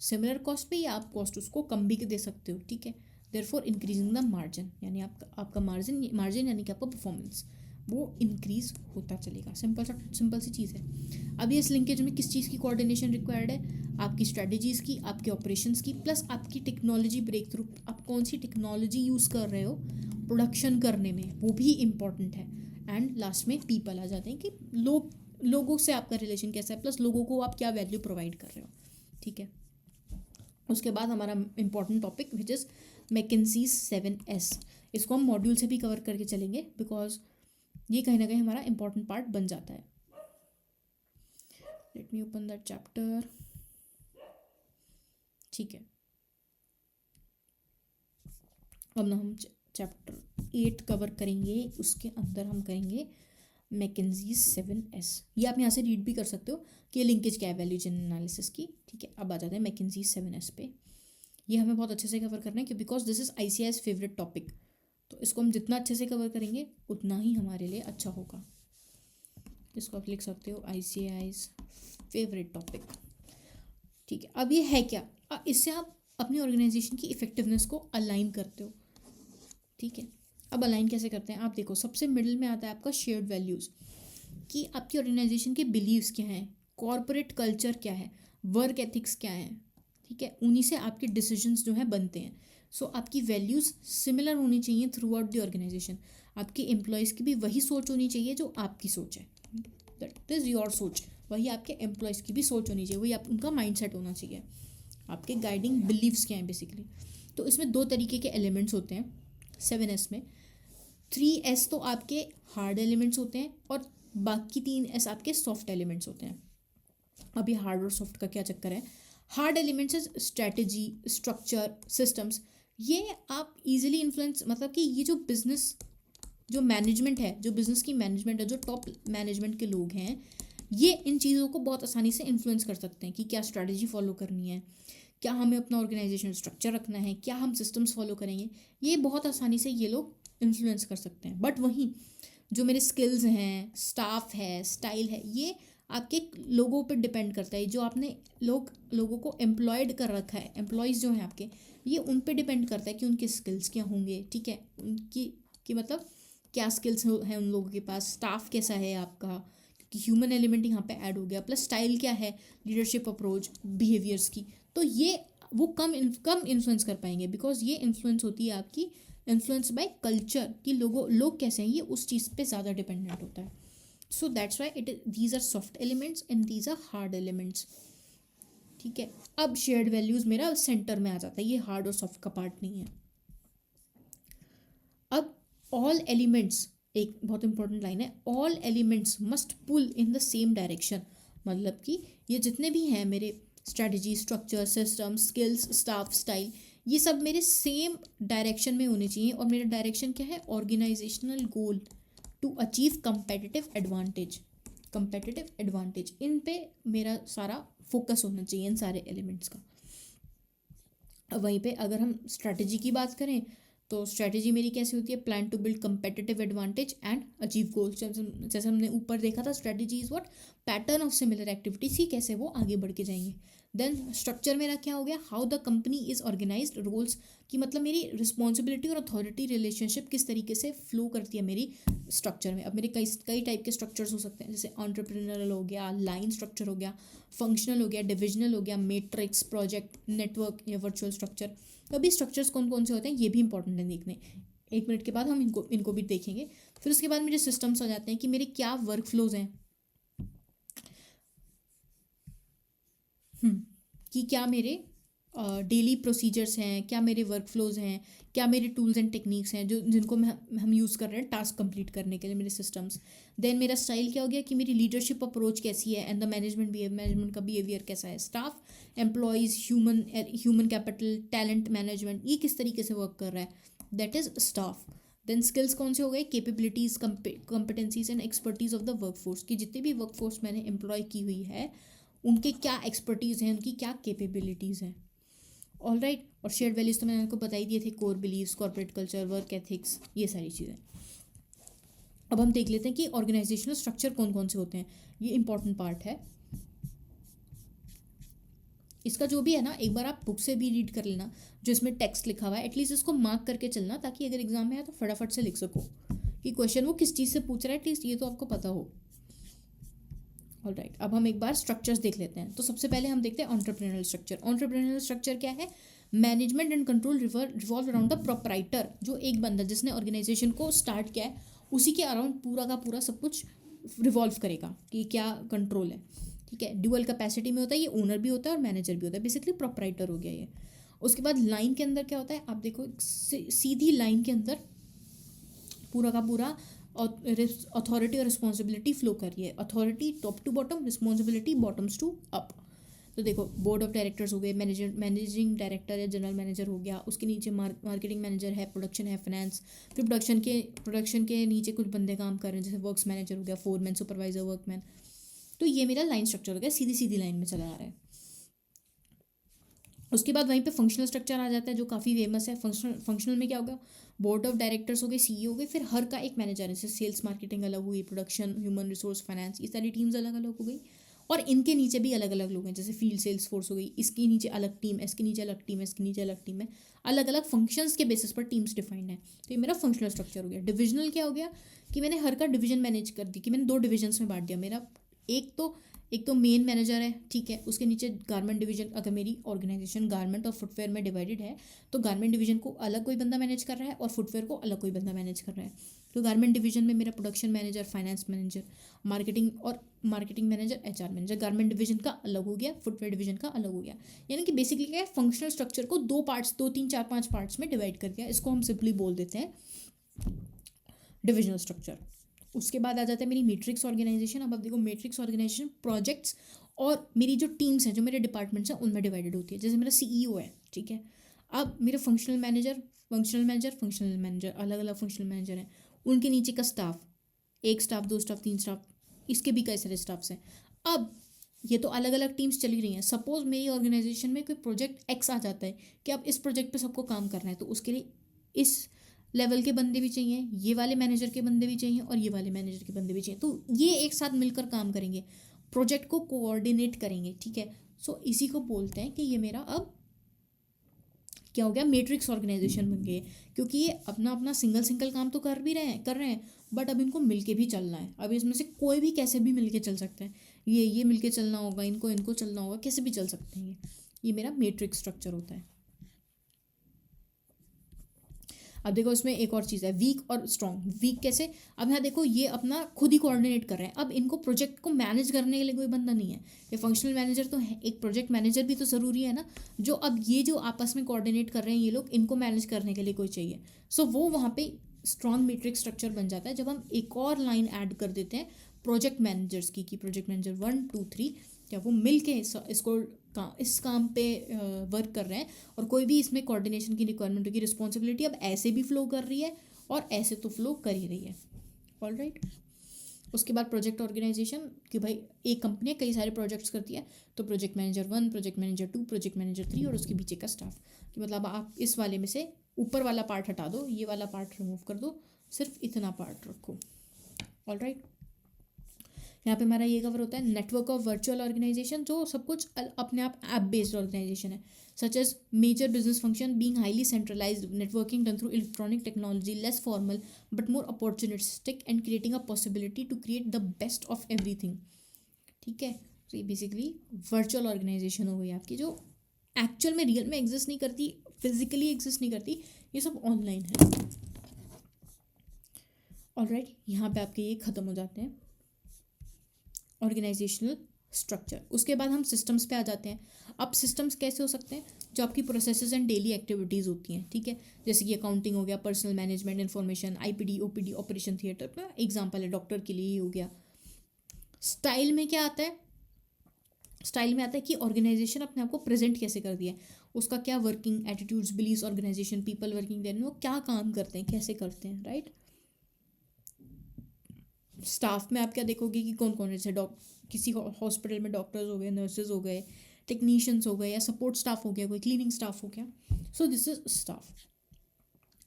सिमिलर कॉस्ट पे, या आप कॉस्ट उसको कम भी दे सकते हो, ठीक है। देयरफॉर इंक्रीजिंग द मार्जिन, यानी आपका मार्जिन यानी कि आपका परफॉर्मेंस वो इंक्रीज होता चलेगा। सिंपल सी चीज़ है। अब इस लिंकेज में किस चीज़ की कोऑर्डिनेशन रिक्वायर्ड है, आपकी स्ट्रेटजीज़ की, आपके ऑपरेशंस की, प्लस आपकी टेक्नोलॉजी ब्रेक थ्रू, आप कौन सी टेक्नोलॉजी यूज़ कर रहे हो प्रोडक्शन करने में, वो भी इम्पॉर्टेंट है। एंड लास्ट में पीपल आ जाते हैं कि लोगों से आपका रिलेशन कैसा है, प्लस लोगों को आप क्या वैल्यू प्रोवाइड कर रहे हो, ठीक है। उसके बाद हमारा important topic which is McKinsey's 7S। इसको हम मॉड्यूल से भी कवर करके चलेंगे बिकॉज ये कहीं ना कहीं हमारा इंपॉर्टेंट पार्ट बन जाता है। Let me open that chapter, ठीक है। अब ना हम चैप्टर 8 कवर करेंगे, उसके अंदर हम करेंगे मैकेंजीज 7S। ये आप यहाँ से रीड भी कर सकते हो कि लिंकेज क्या है वैल्यू चेन एनालिसिस की, ठीक है। अब आ जाते हैं मैकेंजीज 7S पे। ये हमें बहुत अच्छे से कवर करना है because this is ICAI's favourite topic. तो इसको हम जितना अच्छे से कवर करेंगे उतना ही हमारे लिए अच्छा होगा। इसको आप लिख सकते हो ICAI's फेवरेट टॉपिक, ठीक है। अब ये है क्या, इससे आप अपनी ऑर्गेनाइजेशन की इफेक्टिवनेस को अलाइन करते हो, ठीक है। अब अलाइन कैसे करते हैं, आप देखो सबसे मिडिल में आता है आपका शेयर्ड वैल्यूज़, कि आपकी ऑर्गेनाइजेशन के बिलीव्स क्या हैं, कॉर्पोरेट कल्चर क्या है, वर्क एथिक्स क्या है, ठीक है। उन्हीं से आपके डिसीजंस जो हैं बनते हैं। सो आपकी वैल्यूज़ सिमिलर होनी चाहिए थ्रू आउट द ऑर्गेनाइजेशन। आपके एम्प्लॉयज़ की भी वही सोच होनी चाहिए जो आपकी सोच है, दैट इज़ योर सोच, वही आपके एम्प्लॉयज़ की भी सोच होनी चाहिए, वही आप उनका माइंडसेट होना चाहिए। आपके गाइडिंग बिलीव्स क्या हैं बेसिकली। तो इसमें 2 तरीके के एलिमेंट्स होते हैं 7S में। 3S तो आपके हार्ड एलिमेंट्स होते हैं और बाकी 3S आपके सॉफ्ट एलिमेंट्स होते हैं। अब ये हार्ड और सॉफ्ट का क्या चक्कर है। Hard elements is strategy, structure, systems, ये आप इजीली इन्फ्लुएंस, मतलब कि ये जो बिजनेस जो मैनेजमेंट है, जो बिजनेस की मैनेजमेंट है, जो टॉप मैनेजमेंट के लोग हैं, ये इन चीज़ों को बहुत आसानी से इन्फ्लुएंस कर सकते हैं कि क्या स्ट्रैटेजी फॉलो करनी है, क्या हमें अपना ऑर्गेनाइजेशन स्ट्रक्चर रखना है, क्या हम सिस्टम्स फॉलो करेंगे। ये बहुत आसानी से ये लोग इन्फ्लुएंस कर सकते हैं। बट वहीं जो मेरे स्किल्स हैं, स्टाफ है, स्टाइल है, ये आपके लोगों पर डिपेंड करता है। जो आपने लोगों को एम्प्लॉयड कर रखा है, एम्प्लॉयज़ जो हैं आपके, ये उन पे डिपेंड करता है कि उनके स्किल्स क्या होंगे, ठीक है, उनकी कि मतलब क्या स्किल्स हैं उन लोगों के पास, स्टाफ कैसा है आपका, क्योंकि ह्यूमन एलिमेंट यहाँ पे ऐड हो गया, प्लस स्टाइल क्या है, लीडरशिप अप्रोच, बिहेवियर्स की। तो ये वो कम इन्फ्लुएंस कर पाएंगे, बिकॉज ये इन्फ्लुएंस होती है आपकी इन्फ्लुएंस बाय कल्चर, कि लोग कैसे हैं, ये उस चीज़ पे ज़्यादा डिपेंडेंट होता है। So that's why these are soft elements and these are hard elements. ठीक है, अब शेयर्ड वैल्यूज मेरा सेंटर में आ जाता है, ये हार्ड और सॉफ्ट का पार्ट नहीं है। अब ऑल एलिमेंट्स, एक बहुत इंपॉर्टेंट लाइन है, all elements must pull in the same direction. मतलब कि ये जितने भी हैं मेरे strategy, structure, system, skills, staff, style, ये सब मेरे सेम डायरेक्शन में होने चाहिए। और मेरा डायरेक्शन क्या है, organizational goal to achieve competitive advantage, इन पे मेरा सारा फोकस होना चाहिए, इन सारे एलिमेंट्स का। वहीं पे अगर हम स्ट्रैटेजी की बात करें तो स्ट्रैटेजी मेरी कैसी होती है, plan to build competitive advantage and achieve goals. जैसे हमने ऊपर देखा था, strategy is what, pattern of similar activities, ही कैसे वो आगे बढ़ के जाएंगे। देन स्ट्रक्चर मेरा क्या हो गया, how the company is organized, roles की मतलब मेरी रिस्पॉन्सिबिलिटी और अथॉरिटी रिलेशनशिप किस तरीके से फ्लो करती है मेरी स्ट्रक्चर में। अब मेरे कई कई टाइप के स्ट्रक्चर्स हो सकते हैं, जैसे एंटरप्रेन्योरल हो गया, लाइन स्ट्रक्चर हो गया, फंक्शनल हो गया, डिविजनल हो गया, मैट्रिक्स, प्रोजेक्ट, नेटवर्क या वर्चुअल स्ट्रक्चर। अभी स्ट्रक्चर्स कौन कौन से होते हैं ये भी इंपॉर्टेंट है देखने। 1 मिनट के बाद हम इनको भी देखेंगे। फिर उसके बाद मेरे सिस्टम्स आ जाते हैं कि मेरे क्या वर्क फ्लोज हैं, कि क्या मेरे डेली प्रोसीजर्स हैं, क्या मेरे वर्क फ्लोज हैं, क्या मेरे टूल्स एंड टेक्निक्स हैं जो जिनको हम यूज़ कर रहे हैं टास्क कंप्लीट करने के लिए, मेरे सिस्टम्स। देन मेरा स्टाइल क्या हो गया, कि मेरी लीडरशिप अप्रोच कैसी है, एंड द मैनेजमेंट का बिहेवियर कैसा है, staff, employees, human capital, talent management, ये किस तरीके से वर्क कर रहा है, that is staff. Then skills कौन से हो गए, capabilities, competencies and expertise of the workforce, की जितनी भी वर्कफोर्स मैंने एम्प्लॉय की हुई है उनके क्या एक्सपर्टीज़ हैं, उनकी क्या कैपेबिलिटीज़ हैं। All right. और शेयर्ड वैल्यूज़ तो मैंने आपको बता ही दिए थे, core beliefs, corporate culture, work ethics, ये सारी चीज़ें। अब हम देख लेते हैं कि ऑर्गेनाइजेशनल स्ट्रक्चर कौन कौन से होते हैं, ये इंपॉर्टेंट पार्ट है। इसका जो भी है ना, एक बार आप बुक से भी रीड कर लेना, जो इसमें टेक्स्ट लिखा हुआ है, एटलीस्ट इसको मार्क करके चलना, ताकि अगर एग्जाम में आए तो फटाफट से लिख सको कि क्वेश्चन वो किस चीज़ से पूछ रहा है, एटलीस्ट ये तो आपको पता हो। ऑल राइट, अब हम एक बार स्ट्रक्चर्स देख लेते हैं। तो सबसे पहले हम देखते हैं एंटरप्रेन्योरल स्ट्रक्चर। एंटरप्रेन्योरल स्ट्रक्चर क्या है, management and control revolve around the proprietor, जो एक बंदा जिसने ऑर्गेनाइजेशन को स्टार्ट किया है उसी के अराउंड पूरा का पूरा सब कुछ रिवॉल्व करेगा कि क्या कंट्रोल है। ठीक है, ड्यूअल कैपेसिटी में होता है, ये ओनर भी होता है और मैनेजर भी होता है, बेसिकली प्रोप्राइटर हो गया ये। उसके बाद लाइन के अंदर क्या होता है, आप देखो सीधी लाइन के अंदर पूरा का पूरा अथॉरिटी और रिस्पॉन्सिबिलिटी फ्लो कर रही है, authority top to bottom, responsibility bottoms to up. तो देखो, बोर्ड ऑफ डायरेक्टर्स हो गए, मैनेजिंग डायरेक्टर या जनरल मैनेजर हो गया, उसके नीचे मार्केटिंग मैनेजर है, प्रोडक्शन है, फाइनेंस, फिर प्रोडक्शन के नीचे कुछ बंदे काम कर रहे हैं, जैसे वर्क्स मैनेजर हो गया, फोरमैन, सुपरवाइजर, वर्कमैन। तो ये मेरा लाइन स्ट्रक्चर हो गया, सीधी सीधी लाइन में चला आ रहा है। उसके बाद वहीं पे फंक्शनल स्ट्रक्चर आ जाता है, जो काफ़ी फेमस है। फंक्शनल में क्या होगा, बोर्ड ऑफ डायरेक्टर्स हो गए, सीईओ हो गए, फिर हर का एक मैनेजर है, जैसे सेल्स, मार्केटिंग अलग हुई, प्रोडक्शन, ह्यूमन रिसोर्स, फाइनेंस, ये सारी टीम्स अलग अलग हो गई। और इनके नीचे भी अलग अलग लोग हैं, जैसे फील्ड सेल्स फोर्स हो गई, इसके नीचे अलग टीम, इसके नीचे अलग टीम, इसके नीचे अलग टीम है, अलग अलग फंक्शंस के बेसिस पर टीम्स डिफाइंड है। तो ये मेरा फंक्शनल स्ट्रक्चर हो गया। डिविजनल क्या हो गया, कि मैंने हर का डिवीजन मैनेज कर दी, कि मैंने 2 डिविजन्स में बांट दिया। मेरा एक तो मेन मैनेजर है, ठीक है, उसके नीचे गारमेंट डिवीजन, अगर मेरी ऑर्गेनाइजेशन गारमेंट और फुटवेयर में डिवाइडेड है तो गारमेंट डिवीजन को अलग कोई बंदा मैनेज कर रहा है और फुटवेयर को अलग कोई बंदा मैनेज कर रहा है। तो गारमेंट डिवीजन में मेरा production manager, finance manager, marketing manager, HR manager. Garment division का अलग हो गया, फुटवेयर डिवीजन का अलग हो गया। यानी कि बेसिकली क्या है, फंक्शनल स्ट्रक्चर को 2 पार्ट्स, 2 3 4 5 पार्ट्स में डिवाइड कर दिया। इसको हम सिंपली बोल देते हैं डिविजनल स्ट्रक्चर। उसके बाद आ जाता है मेरी मैट्रिक्स ऑर्गेनाइजेशन। अब आप देखो, मैट्रिक्स ऑर्गेनाइजेशन प्रोजेक्ट्स और मेरी जो टीम्स हैं, जो मेरे डिपार्टमेंट्स हैं, उनमें डिवाइडेड होती है। जैसे मेरा सीईओ है, ठीक है, अब मेरे फंक्शनल मैनेजर अलग अलग फंक्शनल मैनेजर हैं, उनके नीचे का स्टाफ, एक स्टाफ, दो स्टाफ, तीन स्टाफ, इसके भी कई सारे स्टाफ्स हैं। अब ये तो अलग अलग टीम्स चली रही हैं। सपोज मेरी ऑर्गेनाइजेशन में कोई प्रोजेक्ट एक्स आ जाता है कि अब इस प्रोजेक्ट पे सबको काम करना है, तो उसके लिए इस लेवल के बंदे भी चाहिए, ये वाले मैनेजर के बंदे भी चाहिए और ये वाले मैनेजर के बंदे भी चाहिए। तो ये एक साथ मिलकर काम करेंगे, प्रोजेक्ट को कोऑर्डिनेट करेंगे, ठीक है। सो इसी को बोलते हैं कि ये मेरा अब क्या हो गया, मैट्रिक्स ऑर्गेनाइजेशन बन गई है। क्योंकि ये अपना अपना सिंगल काम तो कर रहे हैं, बट अब इनको मिलके भी चलना है। अब इसमें से कोई भी कैसे भी मिलके चल सकता है, ये मिलके चलना होगा, इनको चलना होगा, कैसे भी चल सकते हैं। ये मेरा मैट्रिक्स स्ट्रक्चर होता है। अब देखो इसमें एक और चीज़ है, वीक और स्ट्रॉन्ग। वीक कैसे, अब यहाँ देखो ये अपना खुद ही कोऑर्डिनेट कर रहे हैं। अब इनको प्रोजेक्ट को मैनेज करने के लिए कोई बंदा नहीं है। ये फंक्शनल मैनेजर तो है, एक प्रोजेक्ट मैनेजर भी तो ज़रूरी है ना, जो अब ये जो आपस में कोऑर्डिनेट कर रहे हैं ये लोग, इनको मैनेज करने के लिए कोई चाहिए। सो वो वहाँ पे स्ट्रॉन्ग मैट्रिक्स स्ट्रक्चर बन जाता है जब हम एक और लाइन ऐड कर देते हैं प्रोजेक्ट मैनेजर्स की, कि प्रोजेक्ट मैनेजर 1 2 3 क्या वो मिल के इस काम पे वर्क कर रहे हैं, और कोई भी इसमें कोऑर्डिनेशन की रिक्वायरमेंट की रिस्पॉन्सिबिलिटी अब ऐसे भी फ्लो कर रही है और ऐसे तो फ्लो कर ही रही है। ऑलराइट। उसके बाद प्रोजेक्ट ऑर्गेनाइजेशन, कि भाई एक कंपनी कई सारे प्रोजेक्ट्स करती है, तो project manager 1, project manager 2, project manager 3 और उसके पीछे का स्टाफ, कि मतलब आप इस वाले में से ऊपर वाला पार्ट हटा दो, ये वाला पार्ट रिमूव कर दो, सिर्फ इतना पार्ट रखो। ऑलराइट। यहाँ पे हमारा ये कवर होता है नेटवर्क ऑफ वर्चुअल ऑर्गेनाइजेशन, जो सब कुछ अपने आप ऐप बेस्ड ऑर्गेनाइजेशन है, such as major business function being highly centralized, networking done through electronic technology, less formal but more opportunistic and creating a possibility to create the best of everything. ठीक है, तो ये basically virtual organisation हो गई आपकी, जो actual में real में एग्जिस्ट नहीं करती, फिजिकली एग्जिस्ट नहीं करती, ये सब ऑनलाइन है। ऑलराइट, यहाँ पे आपके ये ख़त्म हो जाते हैं ऑर्गेनाइजेशनल स्ट्रक्चर। उसके बाद हम सिस्टम्स पे आ जाते हैं। अब सिस्टम्स कैसे हो सकते हैं, जो आपकी प्रोसेसेस एंड डेली एक्टिविटीज़ होती हैं, ठीक है, जैसे कि अकाउंटिंग हो गया, personal management, information, IPD, OPD, operation theatre पर एग्जांपल है, डॉक्टर के लिए ही हो गया। स्टाइल में क्या आता है, स्टाइल में आता है कि ऑर्गेनाइजेशन अपने आप को प्रेजेंट कैसे कर दिया है, उसका क्या working attitudes, beliefs, organization, people working there, वो क्या काम करते हैं, कैसे करते हैं, राइट। स्टाफ में आप क्या देखोगे कि कौन कौन है, किसी हॉस्पिटल में डॉक्टर्स हो गए, नर्सेज हो गए, टेक्नीशियंस हो गए, या सपोर्ट स्टाफ हो गया, कोई क्लीनिंग स्टाफ हो गया। So this is staff.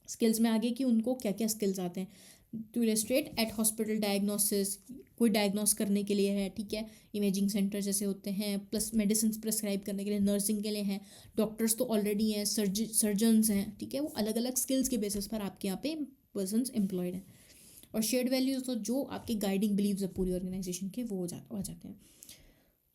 Skills में आगे कि उनको क्या क्या स्किल्स आते हैं, to illustrate at hospital diagnosis, कोई डायग्नोस करने के लिए है, ठीक है, इमेजिंग सेंटर जैसे होते हैं, प्लस मेडिसिन प्रेस्क्राइब करने के लिए, नर्सिंग के लिए हैं, डॉक्टर्स तो ऑलरेडी हैं, सर्जन्स हैं, ठीक है, वो अलग अलग स्किल्स के बेसिस पर आपके यहाँ पे पर्सनस एम्प्लॉयड हैं। और शेयर्ड वैल्यूज तो जो आपके गाइडिंग बिलीव्स है पूरी ऑर्गेनाइजेशन के, वो हो जाते हैं।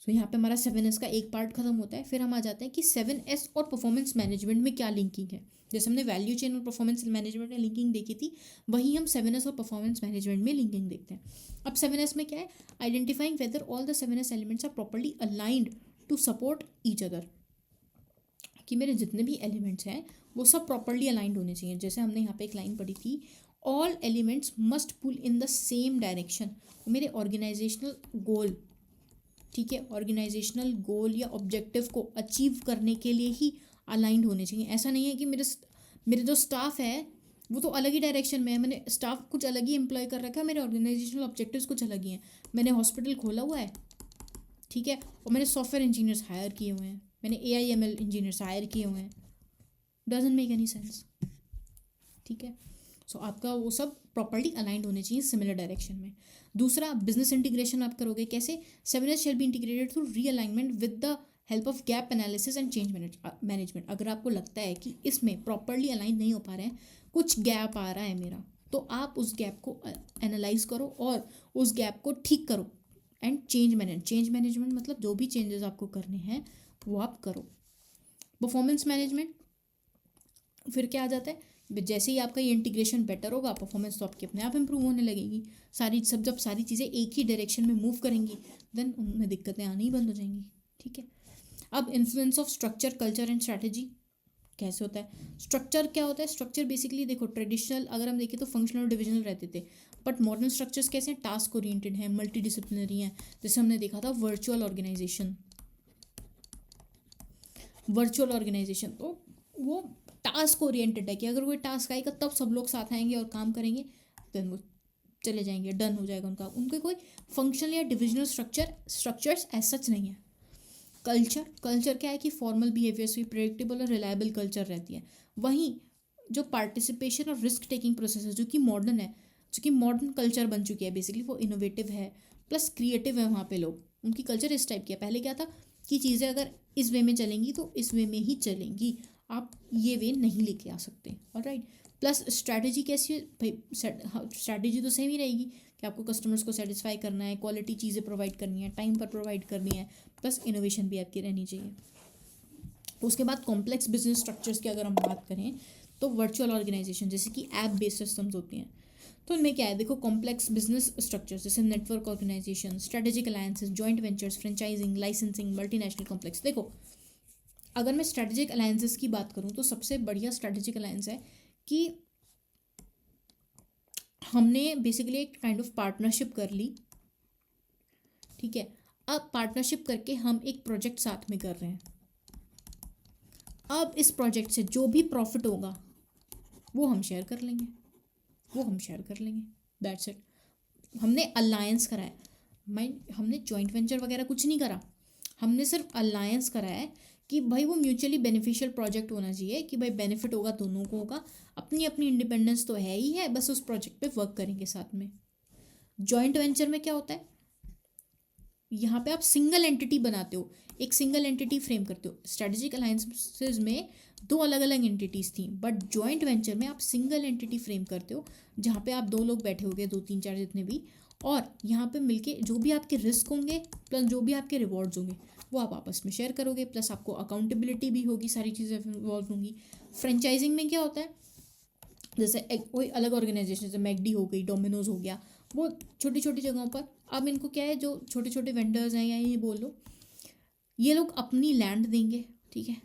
सो यहाँ पे हमारा 7S का एक पार्ट खत्म होता है। फिर हम आ जाते हैं कि 7S और परफॉर्मेंस मैनेजमेंट में क्या लिंकिंग है। जैसे हमने वैल्यू चेन और परफॉर्मेंस मैनेजमेंट में लिंकिंग देखी थी, वही हम 7S और परफॉर्मेंस मैनेजमेंट में लिंकिंग देखते हैं। अब 7S में क्या है, identifying whether all the 7S elements are properly aligned to support each other, कि मेरे जितने भी एलिमेंट्स हैं वो सब प्रॉपर्ली अलाइंड होने चाहिए। जैसे हमने यहाँ पे एक लाइन पढ़ी थी, all elements must pull in the same direction. मेरे ऑर्गेनाइजेशनल गोल, ठीक है, ऑर्गेनाइजेशनल गोल या ऑब्जेक्टिव को अचीव करने के लिए ही अलाइंड होने चाहिए। ऐसा नहीं है कि मेरे जो स्टाफ है वो तो अलग ही डायरेक्शन में है, मैंने स्टाफ कुछ अलग ही एम्प्लॉय कर रखा है, मेरे ऑर्गेनाइजेशनल ऑब्जेक्टिव्स कुछ अलग ही हैं। मैंने हॉस्पिटल खोला हुआ है, ठीक है, और मैंने सॉफ्टवेयर इंजीनियर्स हायर किए हुए हैं, मैंने AIML इंजीनियर्स हायर किए हुए हैं, डजंट मेक एनी सेंस, ठीक है। सो आपका वो सब प्रॉपर्ली अलाइंड होने चाहिए सिमिलर डायरेक्शन में। दूसरा, बिजनेस इंटीग्रेशन आप करोगे कैसे, 7S shall be integrated through realignment with the help of gap analysis and change management. अगर आपको लगता है कि इसमें प्रॉपर्ली अलाइन नहीं हो पा रहे हैं, कुछ गैप आ रहा है मेरा, तो आप उस गैप को एनालाइज करो और उस गैप को ठीक करो एंड चेंज मैनेजमेंट मतलब जो भी चेंजेस आपको करने हैं वो आप करो। परफॉर्मेंस मैनेजमेंट फिर क्या आ जाता है, जैसे ही आपका ये इंटीग्रेशन बेटर होगा, परफॉर्मेंस तो आपकी अपने आप इंप्रूव होने लगेगी। जब सारी चीज़ें एक ही डायरेक्शन में मूव करेंगी, देन उनमें दिक्कतें आनी ही बंद हो जाएंगी, ठीक है। अब influence of structure, culture and strategy कैसे होता है। स्ट्रक्चर क्या होता है, स्ट्रक्चर बेसिकली देखो, ट्रेडिशनल अगर हम देखें तो फंक्शनल और डिविजनल रहते थे, बट मॉडर्न स्ट्रक्चर्स कैसे हैं, टास्क ओरिएंटेड हैं, मल्टी डिसिप्लिनरी हैं। जैसे हमने देखा था वर्चुअल ऑर्गेनाइजेशन, तो वो टास्क ओरिएंटेड है कि अगर कोई टास्क आएगा तब सब लोग साथ आएंगे और काम करेंगे, देन वो चले जाएंगे, डन हो जाएगा उनका। उनके कोई फंक्शनल या डिविजनल स्ट्रक्चर्स एज सच नहीं है। कल्चर क्या है कि फॉर्मल बिहेवियर्स भी प्रेडिक्टेबल और रिलायबल कल्चर रहती है। वहीं जो पार्टिसिपेशन और रिस्क टेकिंग प्रोसेस है, जो कि मॉडर्न है, जो कि मॉडर्न कल्चर बन चुकी है बेसिकली, वो इनोवेटिव है प्लस क्रिएटिव है। वहाँ पे लोग, उनकी कल्चर इस टाइप की है। पहले क्या था कि चीज़ें अगर इस वे में चलेंगी तो इस वे में ही चलेंगी, आप ये वे नहीं लेके आ सकते। ऑलराइट, प्लस स्ट्रैटेजी कैसी है भाई, स्ट्रैटेजी तो सेम ही रहेगी कि आपको कस्टमर्स को सेटिस्फाई करना है, क्वालिटी चीज़ें प्रोवाइड करनी है, टाइम पर प्रोवाइड करनी है, प्लस इनोवेशन भी आपकी रहनी चाहिए। उसके बाद कॉम्प्लेक्स बिजनेस स्ट्रक्चर्स की अगर हम बात करें तो वर्चुअल ऑर्गेनाइजेशन जैसे कि ऐप बेस्ड सिस्टम्स होती हैं। तो इनमें क्या है, देखो, कॉम्प्लेक्स बिजनेस स्ट्रक्चर्स जैसे network organization, strategic alliances, joint ventures, franchising, licensing, multinational complex. देखो, अगर मैं स्ट्रेटेजिक अलायंसेस की बात करूँ तो सबसे बढ़िया स्ट्रेटेजिक अलायंस है कि हमने बेसिकली एक काइंड ऑफ पार्टनरशिप कर ली, ठीक है। अब पार्टनरशिप करके हम एक प्रोजेक्ट साथ में कर रहे हैं। अब इस प्रोजेक्ट से जो भी प्रॉफिट होगा वो हम शेयर कर लेंगे, दैट्स इट। हमने अलायंस करा है, हमने जॉइंट वेंचर वगैरह कुछ नहीं करा, हमने सिर्फ अलायंस करा है कि भाई वो म्यूचुअली बेनिफिशियल प्रोजेक्ट होना चाहिए, कि भाई बेनिफिट होगा दोनों को होगा। अपनी अपनी इंडिपेंडेंस तो है ही है, बस उस प्रोजेक्ट पे वर्क करेंगे साथ में। जॉइंट वेंचर में क्या होता है, यहाँ पे आप सिंगल एंटिटी बनाते हो, एक सिंगल एंटिटी फ्रेम करते हो। स्ट्रेटेजिक अलायंसेस में दो अलग अलग एंटिटीज थी, बट जॉइंट वेंचर में आप सिंगल एंटिटी फ्रेम करते हो, जहाँ पे आप दो लोग बैठे होंगे, 2 3 4 जितने भी, और यहाँ पे मिलके जो भी आपके रिस्क होंगे प्लस जो भी आपके रिवॉर्ड्स होंगे वो आप आपस में शेयर करोगे, प्लस आपको अकाउंटेबिलिटी भी होगी, सारी चीज़ें इन्वॉल्व होंगी। फ्रेंचाइजिंग में क्या होता है, जैसे कोई अलग ऑर्गेनाइजेशन जैसे मैकडी हो गई, डोमिनोज हो गया, वो छोटी छोटी जगहों पर, अब इनको क्या है, जो छोटे छोटे वेंडर्स हैं या ये बोल लो, ये लोग अपनी लैंड देंगे, ठीक है,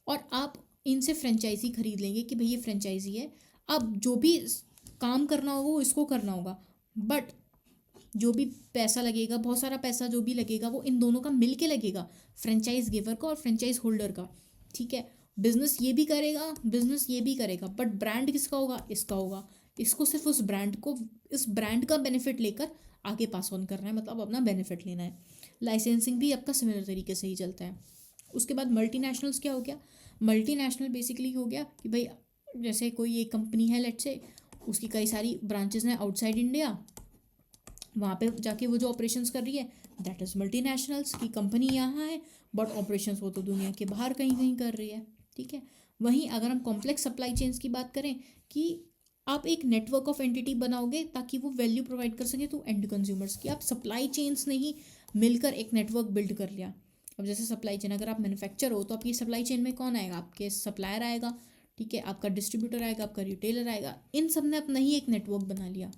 और आप इनसे फ्रेंचाइजी खरीद लेंगे कि भाई ये फ्रेंचाइजी है, अब जो भी काम करना होगा वो इसको करना होगा, बट जो भी पैसा लगेगा, बहुत सारा पैसा जो भी लगेगा वो इन दोनों का मिल के लगेगा, फ्रेंचाइज गिवर का और फ्रेंचाइज होल्डर का, ठीक है। बिजनेस ये भी करेगा, बिजनेस ये भी करेगा, बट ब्रांड किसका होगा, इसका होगा। इसको सिर्फ उस ब्रांड को, इस ब्रांड का बेनिफिट लेकर आगे पास ऑन करना है, मतलब अपना बेनिफिट लेना है। लाइसेंसिंग भी आपका सिमिलर तरीके से ही चलता है। उसके बाद मल्टीनेशनल्स क्या हो गया, मल्टीनेशनल बेसिकली हो गया कि भाई जैसे कोई एक कंपनी है, लेट्स से उसकी कई सारी ब्रांचेस हैं आउटसाइड इंडिया, वहाँ पे जाके वो जो ऑपरेशंस कर रही है, दैट इज़ मल्टीनेशनल्स की कंपनी यहाँ है बट ऑपरेशंस वो तो दुनिया के बाहर कहीं कहीं कर रही है, ठीक है। वहीं अगर हम कॉम्प्लेक्स सप्लाई चेन्स की बात करें कि आप एक नेटवर्क ऑफ एंटिटी बनाओगे ताकि वो वैल्यू प्रोवाइड कर सके तो एंड कंज्यूमर्स की, आप सप्लाई चेन्स नहीं मिलकर एक नेटवर्क बिल्ड कर लिया। अब जैसे सप्लाई चेन, अगर आप मैन्युफैक्चर हो तो आपकी सप्लाई चेन में कौन आएगा, आपके सप्लायर आएगा, ठीक है, आपका डिस्ट्रीब्यूटर आएगा, आपका रिटेलर आएगा, इन सब ने अपना ही एक नेटवर्क बना लिया,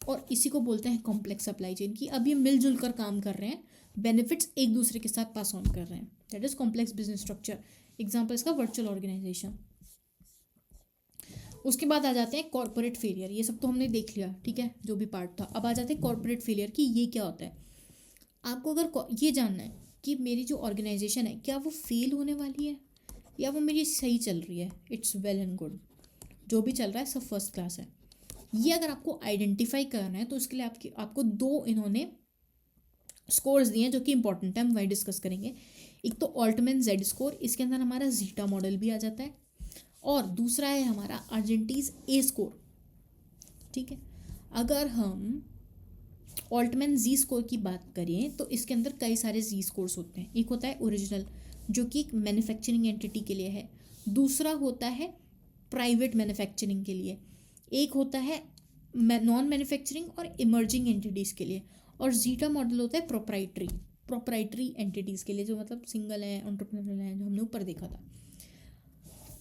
और इसी को बोलते हैं कॉम्प्लेक्स सप्लाई चेन की। अब ये मिलजुल कर काम कर रहे हैं, बेनिफिट्स एक दूसरे के साथ पास ऑन कर रहे हैं, that is complex business structure. Example इसका वर्चुअल ऑर्गेनाइजेशन। उसके बाद आ जाते हैं कॉर्पोरेट फेलियर, ये सब तो हमने देख लिया, ठीक है, जो भी पार्ट था। अब आ जाते हैं कॉर्पोरेट फेलियर की, ये क्या होता है। आपको अगर ये जानना है कि मेरी जो ऑर्गेनाइजेशन है क्या वो फेल होने वाली है या वो मेरी सही चल रही है, इट्स वेल एंड गुड, जो भी चल रहा है सब फर्स्ट क्लास है, ये अगर आपको आइडेंटिफाई करना है तो उसके लिए आपको दो इन्होंने स्कोर्स दिए हैं जो कि इंपॉर्टेंट है, हम वही डिस्कस करेंगे। एक तो ऑल्टमैन जेड स्कोर, इसके अंदर हमारा जीटा मॉडल भी आ जाता है, और दूसरा है हमारा अर्जेंटीज ए स्कोर, ठीक है। अगर हम ऑल्टमैन जी स्कोर की बात करें तो इसके अंदर कई सारे जी स्कोर्स होते हैं। एक होता है ओरिजिनल, जो कि एक मैन्युफैक्चरिंग एंटिटी के लिए है, दूसरा होता है प्राइवेट मैन्युफैक्चरिंग के लिए, एक होता है नॉन मैन्युफैक्चरिंग और इमर्जिंग एंटिटीज़ के लिए, और जीटा मॉडल होता है प्रोप्राइटरी एंटिटीज़ के लिए, जो मतलब सिंगल है, एंटरप्रेन्योरल है, जो हमने ऊपर देखा था।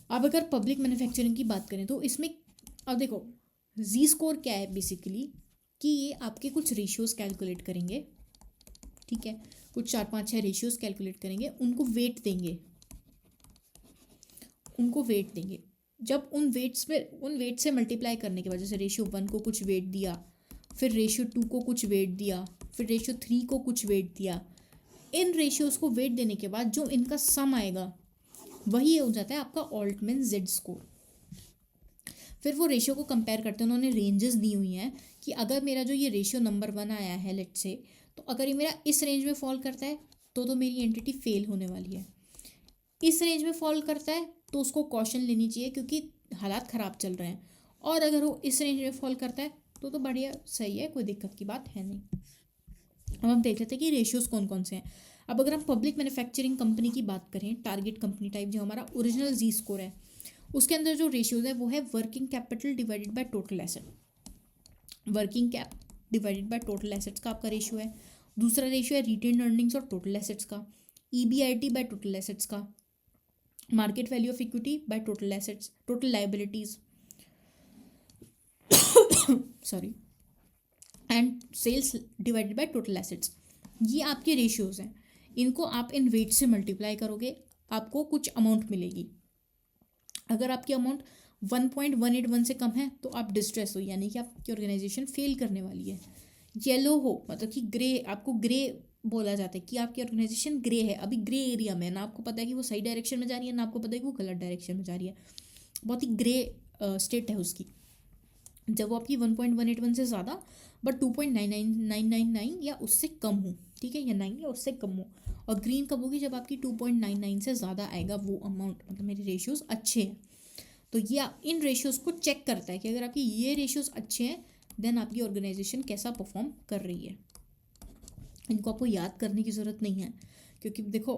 अब अगर पब्लिक मैन्युफैक्चरिंग की बात करें तो इसमें, अब देखो जी स्कोर क्या है बेसिकली, कि ये आपके कुछ रेशियोज़ कैलकुलेट करेंगे, ठीक है, कुछ 4 5 6 रेशियोज़ कैलकुलेट करेंगे, उनको वेट देंगे, जब उन वेट से मल्टीप्लाई करने के बाद, जैसे रेशियो 1 को कुछ वेट दिया, फिर रेशियो 2 को कुछ वेट दिया, फिर रेशियो 3 को कुछ वेट दिया, इन रेशियोज़ को वेट देने के बाद जो इनका सम आएगा वही हो जाता है आपका ऑल्टमैन जेड स्कोर। फिर वो रेशियो को कंपेयर करते हैं, उन्होंने रेंजेस दी हुई हैं कि अगर मेरा जो ये रेशियो नंबर 1 आया है लेट से, तो अगर ये मेरा इस रेंज में फॉल करता है तो मेरी एंटिटी फेल होने वाली है, इस रेंज में फॉल करता है तो उसको कॉशन लेनी चाहिए क्योंकि हालात ख़राब चल रहे हैं, और अगर वो इस रेंज में फॉल करता है तो बढ़िया सही है, कोई दिक्कत की बात है नहीं। अब हम देख लेते हैं कि रेशियोज कौन कौन से हैं। अब अगर हम पब्लिक मैन्युफैक्चरिंग कंपनी की बात करें, टारगेट कंपनी टाइप, जो हमारा ओरिजिनल जी स्कोर है, उसके अंदर जो रेशियोज है वो है working capital divided by total asset. Working cap divided by total assets का आपका रेशियो है। दूसरा रेशियो है रिटेन अर्निंग्स और टोटल एसेट्स का, EBIT बाय टोटल एसेट्स का, market value of equity by total assets, total liabilities sorry, and sales divided by total assets. ये आपके रेशियोज हैं, इनको आप इन वेट से मल्टीप्लाई करोगे, आपको कुछ अमाउंट मिलेगी। अगर आपकी अमाउंट 1.181 से कम है तो आप डिस्ट्रेस हो, यानी कि आपकी ऑर्गेनाइजेशन फेल करने वाली है। येलो हो मतलब कि ग्रे, आपको ग्रे बोला जाता है कि आपकी ऑर्गेनाइजेशन ग्रे है, अभी ग्रे एरिया में, ना आपको पता है कि वो सही डायरेक्शन में जा रही है, ना आपको पता है कि वो गलत डायरेक्शन में जा रही है, बहुत ही ग्रे स्टेट है उसकी। जब वो आपकी 1.181 से ज़्यादा बट 2.99999 या उससे कम हो, ठीक है, या 9 या उससे कम हो। और ग्रीन कब होगी? जब आपकी 2.99 से ज़्यादा आएगा वो अमाउंट, मतलब मेरे रेशियोज़ अच्छे हैं। तो ये इन रेशियोज़ को चेक करता है कि अगर आपकी ये रेशियोज़ अच्छे हैं देन आपकी ऑर्गेनाइजेशन कैसा परफॉर्म कर रही है। इनको आपको याद करने की ज़रूरत नहीं है क्योंकि देखो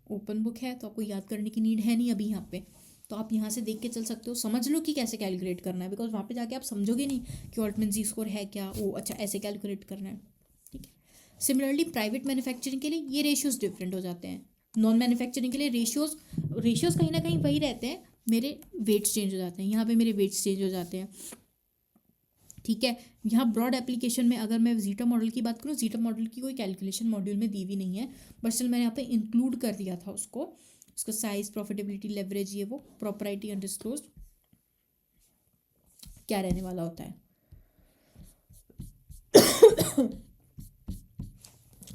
ओपन बुक है तो आपको याद करने की नीड है नहीं अभी यहाँ पे, तो आप यहाँ से देख के चल सकते हो, समझ लो कि कैसे कैलकुलेट करना है, बिकॉज वहाँ पे जाके आप समझोगे नहीं कि ऑल्टमैन जी स्कोर है क्या, ओ अच्छा ऐसे कैलकुलेट करना है, ठीक है। सिमिलरली प्राइवेट मैन्युफैक्चरिंग के लिए ये रेशियोज़ डिफरेंट हो जाते हैं। नॉन मैन्युफैक्चरिंग के लिए रेशियोज़ कहीं ना कहीं वही रहते हैं, मेरे वेट्स चेंज हो जाते हैं, यहाँ पे मेरे वेट्स चेंज हो जाते हैं, ठीक है। यहाँ ब्रॉड एप्लीकेशन में अगर मैं जीटा मॉडल की बात करूँ, जीटा मॉडल की कोई कैलकुलेशन मॉड्यूल में दी हुई नहीं है, बट स्टिल मैंने यहाँ पे इंक्लूड कर दिया था उसको, उसका साइज, प्रॉफिटेबिलिटी, लेवरेज, ये वो प्रॉपराइटी अनडिस्क्लोज्ड क्या रहने वाला होता है।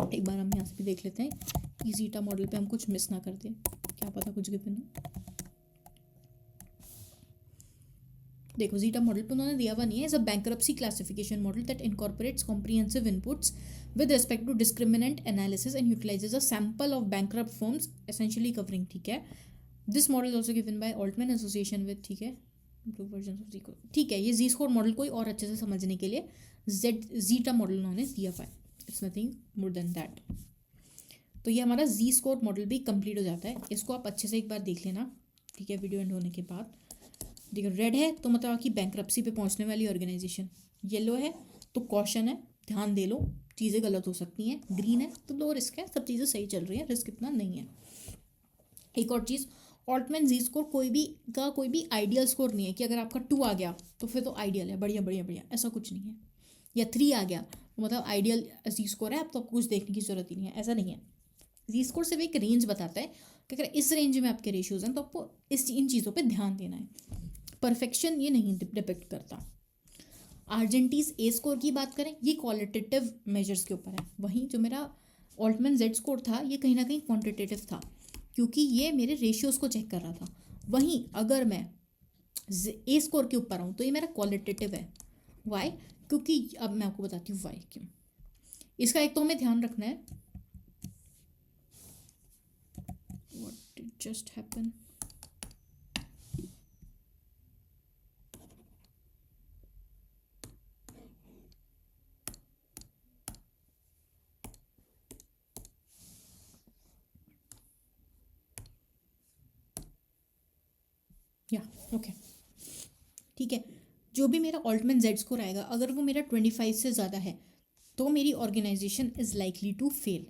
एक बार हम यहाँ से भी देख लेते हैं कि जीटा मॉडल पे हम कुछ मिस ना कर दें, क्या पता कुछ गिवन हो। देखो जीटा मॉडल पे उन्होंने दिया हुआ नहीं है, is a bankruptcy classification model that incorporates comprehensive inputs with respect to discriminant analysis and utilizes a sample of bankrupt firms essentially covering, ठीक है। This model also given by Altman association with, ठीक है, version of जीको, ठीक है। ये जी score model को और अच्छे से समझने के लिए जीटा मॉडल उन्होंने दिया हुआ है, it's nothing more than that. तो ये हमारा जी स्कोर मॉडल भी कंप्लीट हो जाता है, इसको आप अच्छे से एक बार देख लेना, ठीक है, वीडियो एंड होने के बाद। देखो रेड है तो मतलब आपकी बैंक्रप्सी पे पहुंचने वाली ऑर्गेनाइजेशन, येलो है तो कॉशन है, ध्यान दे लो चीज़ें गलत हो सकती हैं, ग्रीन है तो लो रिस्क है, सब चीज़ें सही चल रही हैं, रिस्क इतना नहीं है। एक और चीज़, ऑल्टमैन जी स्कोर कोई भी आइडियल स्कोर नहीं है कि अगर आपका 2 आ गया तो फिर तो आइडियल है, बढ़िया बढ़िया बढ़िया, ऐसा कुछ नहीं है। या 3 आ गया तो मतलब आइडियल जी स्कोर है, अब तो आपको कुछ देखने की जरूरत ही नहीं है, ऐसा नहीं है। जी स्कोर सिर्फ एक रेंज बताता है कि अगर इस रेंज में आपके रेशियोज हैं तो आपको इन चीज़ों पर ध्यान देना है, परफेक्शन ये नहीं डिपेक्ट करता। आर्जेंटीज ए स्कोर की बात करें, ये क्वालिटेटिव मेजर्स के ऊपर है, वहीं जो मेरा ऑल्टमैन जेड स्कोर था ये कहीं ना कहीं क्वांटिटेटिव था क्योंकि ये मेरे रेशियोज़ को चेक कर रहा था। वहीं अगर मैं ए स्कोर के ऊपर आऊँ तो ये मेरा क्वालिटेटिव है। वाई? क्योंकि अब मैं आपको बताती हूँ वाई क्यों। इसका एक तो हमें ध्यान रखना है, व्हाट डिड जस्ट हैपन, या ओके, ठीक है। जो भी मेरा ऑल्टमैन जेड स्कोर आएगा अगर वो मेरा 25 से ज़्यादा है तो मेरी organization is likely to fail.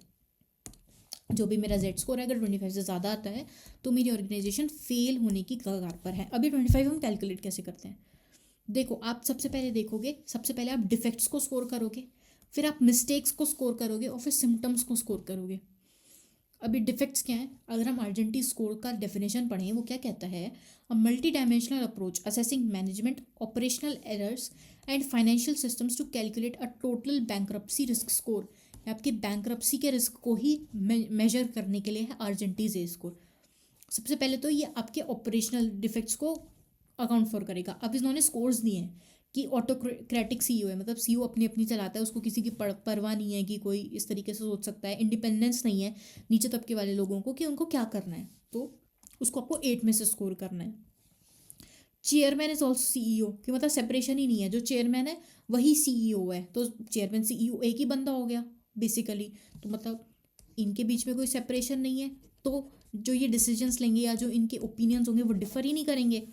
जो भी मेरा जेड स्कोर है अगर 25 से ज़्यादा आता है तो मेरी ऑर्गेनाइजेशन फेल होने की कगार पर है। अभी 25 हम कैलकुलेट कैसे करते हैं, देखो आप सबसे पहले देखोगे, सबसे पहले आप डिफेक्ट्स को स्कोर करोगे, फिर आप मिस्टेक्स को स्कोर करोगे और फिर सिम्टम्स को स्कोर करोगे। अभी डिफेक्ट्स क्या है, अगर हम आर्जेंटी स्कोर का डेफिनेशन पढ़ें वो क्या कहता है, a multi dimensional approach assessing management operational errors and financial systems to calculate a total bankruptcy risk score. आपके बैंक्रप्सी के रिस्क को ही मेजर करने के लिए है आर्जेंटीज ए स्कोर। सबसे पहले तो ये आपके ऑपरेशनल डिफेक्ट्स को अकाउंट फॉर करेगा। अब इन्होंने स्कोर्स दिए हैं कि ऑटोक्रेटिक सीईओ है, मतलब सीईओ अपनी अपनी चलाता है, उसको किसी की परवाह नहीं है कि कोई इस तरीके से सोच सकता है, इंडिपेंडेंस नहीं है नीचे तबके वाले लोगों को कि उनको क्या करना है, तो उसको आपको 8 में से स्कोर करना है। चेयरमैन इज ऑल्सो सीईओ, कि मतलब सेपरेशन ही नहीं है, जो चेयरमैन है वही सीईओ है, तो चेयरमैन सीईओ एक ही बंदा हो गया बेसिकली, तो मतलब इनके बीच में कोई सेपरेशन नहीं है, तो जो ये डिसीजंस लेंगे या जो इनके ओपिनियंस होंगे वो डिफर ही नहीं करेंगे,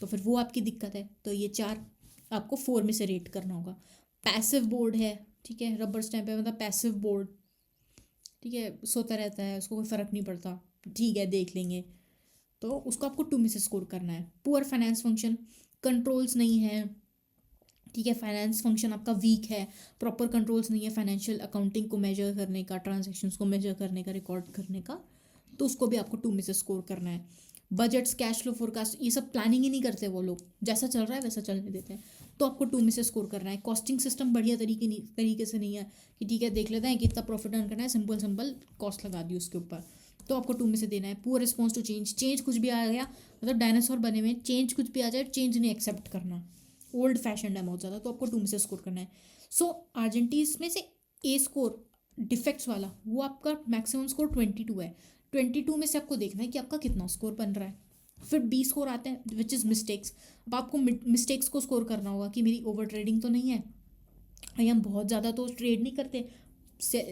तो फिर वो आपकी दिक्कत है। तो ये 4 आपको 4 में से रेट करना होगा। पैसिव बोर्ड है, ठीक है, रबर स्टैम्प है, मतलब पैसिव बोर्ड, ठीक है, सोता रहता है, उसको कोई फ़र्क नहीं पड़ता, ठीक है देख लेंगे, तो उसको आपको 2 में से स्कोर करना है। पुअर फाइनेंस फंक्शन, कंट्रोल्स नहीं है, ठीक है, फाइनेंस फंक्शन आपका वीक है, प्रॉपर कंट्रोल्स नहीं है फाइनेंशियल अकाउंटिंग को मेजर करने का, ट्रांजेक्शन्स को मेजर करने का, रिकॉर्ड करने का, तो उसको भी आपको 2 में से स्कोर करना है। बजट्स, कैश फ्लो फोरकास्ट, ये सब प्लानिंग ही नहीं करते वो लोग, जैसा चल रहा है वैसा चलने देते हैं, तो आपको 2 में से स्कोर करना है। कॉस्टिंग सिस्टम बढ़िया तरीके से नहीं है कि ठीक है देख लेते हैं कितना प्रॉफिट अर्न करना है, सिंपल सिंपल कॉस्ट लगा दी उसके ऊपर, तो आपको 2 में से देना है। Poor response to change, change कुछ भी आ गया, मतलब डायनासोर बने हुए, चेंज कुछ भी आ जाए चेंज नहीं एक्सेप्ट करना, ओल्ड फैशन है बहुत ज़्यादा, तो आपको 2 में से स्कोर करना है। सो आर्जेंटीज में से ए स्कोर डिफेक्ट्स वाला वो आपका मैक्सिमम स्कोर 22 है, 22 में से आपको देखना है कि आपका कितना स्कोर बन रहा है। फिर बी स्कोर आते हैं विच इज़ मिस्टेक्स। अब आपको मिस्टेक्स को स्कोर करना होगा कि मेरी ओवर ट्रेडिंग तो नहीं है, भाई हम बहुत ज़्यादा तो ट्रेड नहीं करते,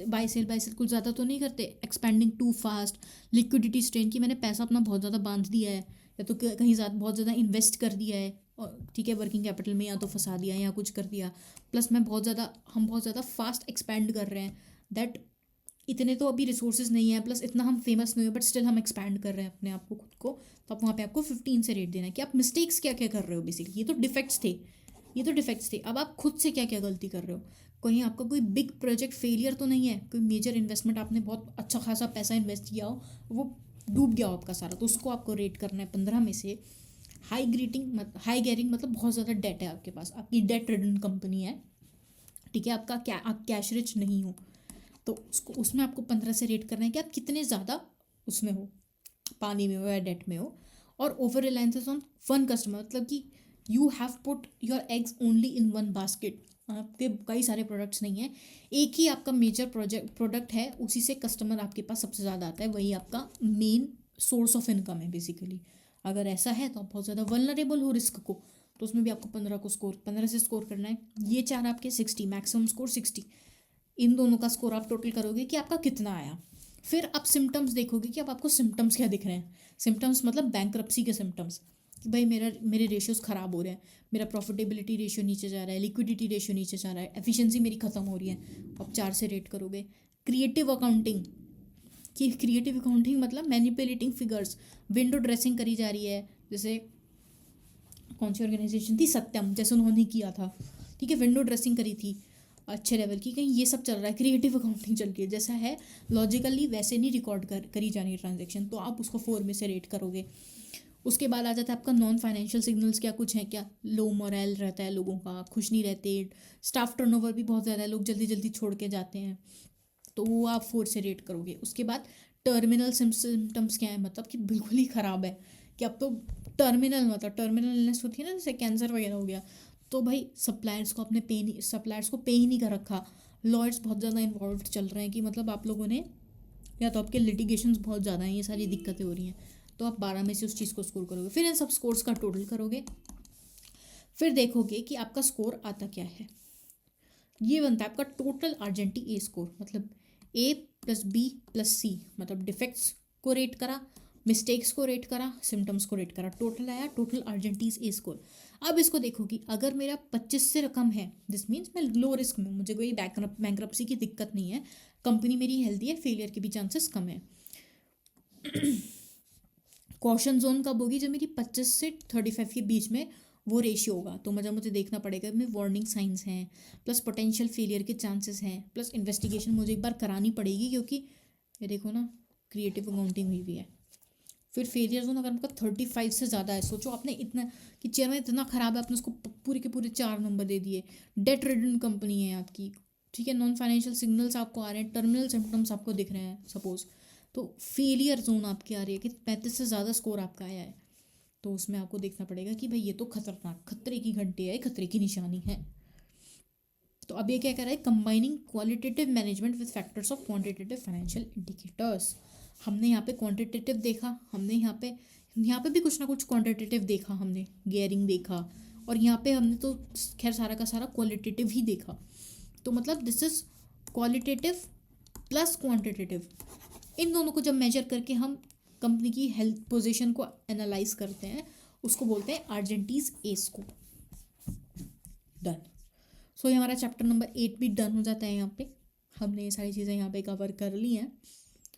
बाई सेल कुछ ज़्यादा तो नहीं करते, expanding too fast, liquidity strain की मैंने पैसा अपना बहुत ज़्यादा बांध दिया है, या तो कहीं बहुत ज़्यादा इन्वेस्ट कर दिया है, और ठीक है वर्किंग कैपिटल में या तो फंसा दिया या कुछ कर दिया, प्लस हम बहुत ज़्यादा फास्ट एक्सपेंड कर रहे हैं, दैट इतने तो अभी रिसोर्सेज नहीं है, प्लस इतना हम फेमस नहीं है, बट स्टिल हम एक्सपैंड कर रहे हैं अपने आप को खुद को, तो आप वहाँ पे आपको 15 से रेट देना है कि आप मिस्टेक्स क्या क्या कर रहे हो बेसिकली। ये तो डिफेक्ट्स थे, अब आप खुद से क्या क्या गलती कर रहे हो, कहीं आपका कोई बिग प्रोजेक्ट फेलियर तो नहीं है, कोई मेजर इन्वेस्टमेंट आपने बहुत अच्छा खासा पैसा इन्वेस्ट किया हो वो डूब गया हो आपका सारा, तो उसको आपको रेट करना है 15 में से। हाई गेयरिंग मतलब बहुत ज़्यादा डेट है आपके पास, आपकी डेट रिडन कंपनी है, ठीक है, आप कैश रिच नहीं हो, तो उसको उसमें आपको 15 से रेट करना है कि आप कितने ज़्यादा उसमें हो, पानी में हो या डेट में हो। और ओवर रिलायंसेस ऑन वन कस्टमर, मतलब कि you have put your eggs only in one basket, आपके कई सारे प्रोडक्ट्स नहीं है, एक ही आपका मेजर प्रोडक्ट है, उसी से कस्टमर आपके पास सबसे ज़्यादा आता है, वही आपका मेन सोर्स ऑफ इनकम है बेसिकली। अगर ऐसा है तो आप बहुत ज़्यादा वल्नरेबल हो रिस्क को, तो उसमें भी आपको 15 से स्कोर करना है। ये 4 आपके 60, मैक्सिमम स्कोर 60, इन दोनों का स्कोर आप टोटल करोगे कि आपका कितना आया। फिर आप सिम्टम्स देखोगे कि अब आपको सिम्टम्स क्या दिख रहे हैं, सिम्टम्स मतलब बैंक्रप्सी के सिम्टम्स, कि भाई मेरे रेशियोज ख़राब हो रहे हैं, मेरा प्रॉफिटेबिलिटी रेशियो नीचे जा रहा है, लिक्विडिटी रेशियो नीचे जा रहा है, एफिशिएंसी मेरी ख़त्म हो रही है, अब 4 से रेट करोगे। क्रिएटिव अकाउंटिंग, कि क्रिएटिव अकाउंटिंग मतलब मैनिपुलेटिंग फिगर्स, विंडो ड्रेसिंग करी जा रही है, जैसे कौन सी ऑर्गेनाइजेशन थी, सत्यम, जैसे उन्होंने किया था, ठीक है, विंडो ड्रेसिंग करी थी अच्छे लेवल की, कहीं ये सब चल रहा है, क्रिएटिव अकाउंटिंग चल रही है, जैसा है लॉजिकली वैसे नहीं रिकॉर्ड करी जानी ट्रांजेक्शन, तो आप उसको 4 में से रेट करोगे। उसके बाद आ जाता है आपका नॉन फाइनेंशियल सिग्नल्स, क्या कुछ है, क्या लो मोरल रहता है लोगों का, खुश नहीं रहते, स्टाफ टर्नओवर भी बहुत ज़्यादा है, लोग जल्दी जल्दी छोड़ के जाते हैं, तो वो आप 4 से रेट करोगे। उसके बाद टर्मिनल सिम्टम्स क्या है, मतलब कि बिल्कुल ही ख़राब है, कि अब तो टर्मिनल मतलब टर्मिनल इलनेस होती है ना, जैसे कैंसर वगैरह हो गया, तो भाई सप्लायर्स को पे ही नहीं कर रखा, लॉयर्स बहुत ज़्यादा इन्वॉल्व चल रहे हैं, कि मतलब आप लोगों ने, या तो आपके लिटिगेशंस बहुत ज़्यादा हैं, ये सारी दिक्कतें हो रही हैं, तो आप 12 में से उस चीज़ को स्कोर करोगे। फिर इन सब स्कोर्स का टोटल करोगे, फिर देखोगे कि आपका स्कोर आता क्या है, ये बनता है आपका टोटल आर्जेंटी ए स्कोर, मतलब ए प्लस बी प्लस सी, मतलब डिफेक्ट्स को रेट करा, मिस्टेक्स को रेट करा, सिम्टम्स को रेट करा, टोटल आया टोटल आर्जेंटीज ए स्कोर। अब इसको देखो कि अगर मेरा 25 से रकम है, दिस मीन्स मैं लो रिस्क में हूँ, मुझे कोई बैंक्रप्सी की दिक्कत नहीं है, कंपनी मेरी हेल्दी है, फेलियर के भी चांसेस कम है। कॉशन जोन कब होगी, जब मेरी 25 से 35 के बीच में वो रेशियो होगा, तो मतलब मुझे देखना पड़ेगा में वार्निंग साइंस हैं, प्लस पोटेंशियल फेलियर के चांसेस हैं, प्लस इन्वेस्टिगेशन मुझे एक बार करानी पड़ेगी, क्योंकि ये देखो ना क्रिएटिव अकाउंटिंग हुई भी है। फिर फेलियर जोन अगर आपका 35 से ज़्यादा है, सोचो आपने इतना कि चेयरमैन इतना ख़राब है, आपने उसको पूरे के पूरे 4 नंबर दे दिए, डेट रिडन कंपनी है आपकी, ठीक है, नॉन फाइनेंशियल सिग्नल्स आपको आ रहे हैं, टर्मिनल सिम्टम्स आपको दिख रहे हैं सपोज, तो फेलियर जोन आपकी आ रही है कि 35 से ज़्यादा स्कोर आपका आया है, तो उसमें आपको देखना पड़ेगा कि भाई ये तो खतरनाक, खतरे की घंटी है, खतरे की निशानी है। तो अब ये क्या कर रहा है, combining qualitative management with factors of quantitative financial indicators. हमने यहाँ पे क्वांटिटेटिव देखा, हमने यहाँ पे भी कुछ ना कुछ क्वांटिटेटिव देखा, हमने गियरिंग देखा, और यहाँ पे हमने तो खैर सारा का सारा क्वालिटेटिव ही देखा। तो मतलब this is qualitative plus quantitative, इन दोनों को जब मेजर करके हम कंपनी की हेल्थ पोजीशन को एनालाइज करते हैं, उसको बोलते हैं आर्जेंटीज ए स्कोर। डन। सो ये हमारा चैप्टर नंबर 8 भी डन हो जाता है। यहाँ पे हमने ये सारी चीज़ें यहाँ पे कवर कर ली हैं।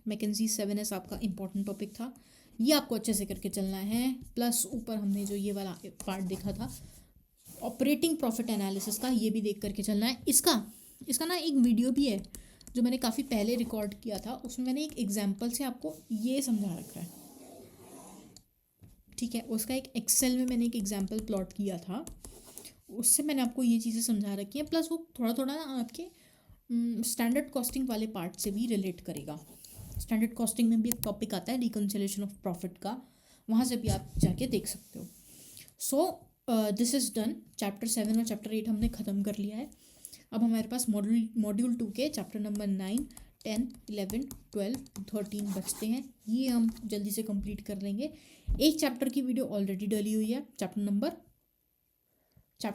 मैकेंजी 7S आपका इंपॉर्टेंट टॉपिक था, ये आपको अच्छे से करके चलना है। प्लस ऊपर हमने जो ये वाला पार्ट देखा था ऑपरेटिंग प्रॉफिट एनालिसिस का, ये भी देख करके चलना है। इसका ना एक वीडियो भी है जो मैंने काफ़ी पहले रिकॉर्ड किया था, उसमें मैंने एक एग्जाम्पल से आपको ये समझा रखा है, ठीक है। उसका एक एक्सेल में मैंने एक एग्जाम्पल प्लॉट किया था, उससे मैंने आपको ये चीज़ें समझा रखी हैं। प्लस वो थोड़ा थोड़ा ना आपके स्टैंडर्ड कॉस्टिंग वाले पार्ट से भी रिलेट करेगा। स्टैंडर्ड कॉस्टिंग में भी एक टॉपिक आता है रिकन्सिलेशन ऑफ प्रॉफिट का, वहाँ से भी आप जाके देख सकते हो। So this is done. Chapter 7 और चैप्टर 8 हमने ख़त्म कर लिया है। अब हमारे पास मॉड्यूल 2 के चैप्टर नंबर 9, 10, 11, 12, 13 बचते हैं, ये हम जल्दी से कंप्लीट कर लेंगे। एक चैप्टर की वीडियो ऑलरेडी डली हुई है, चैप्टर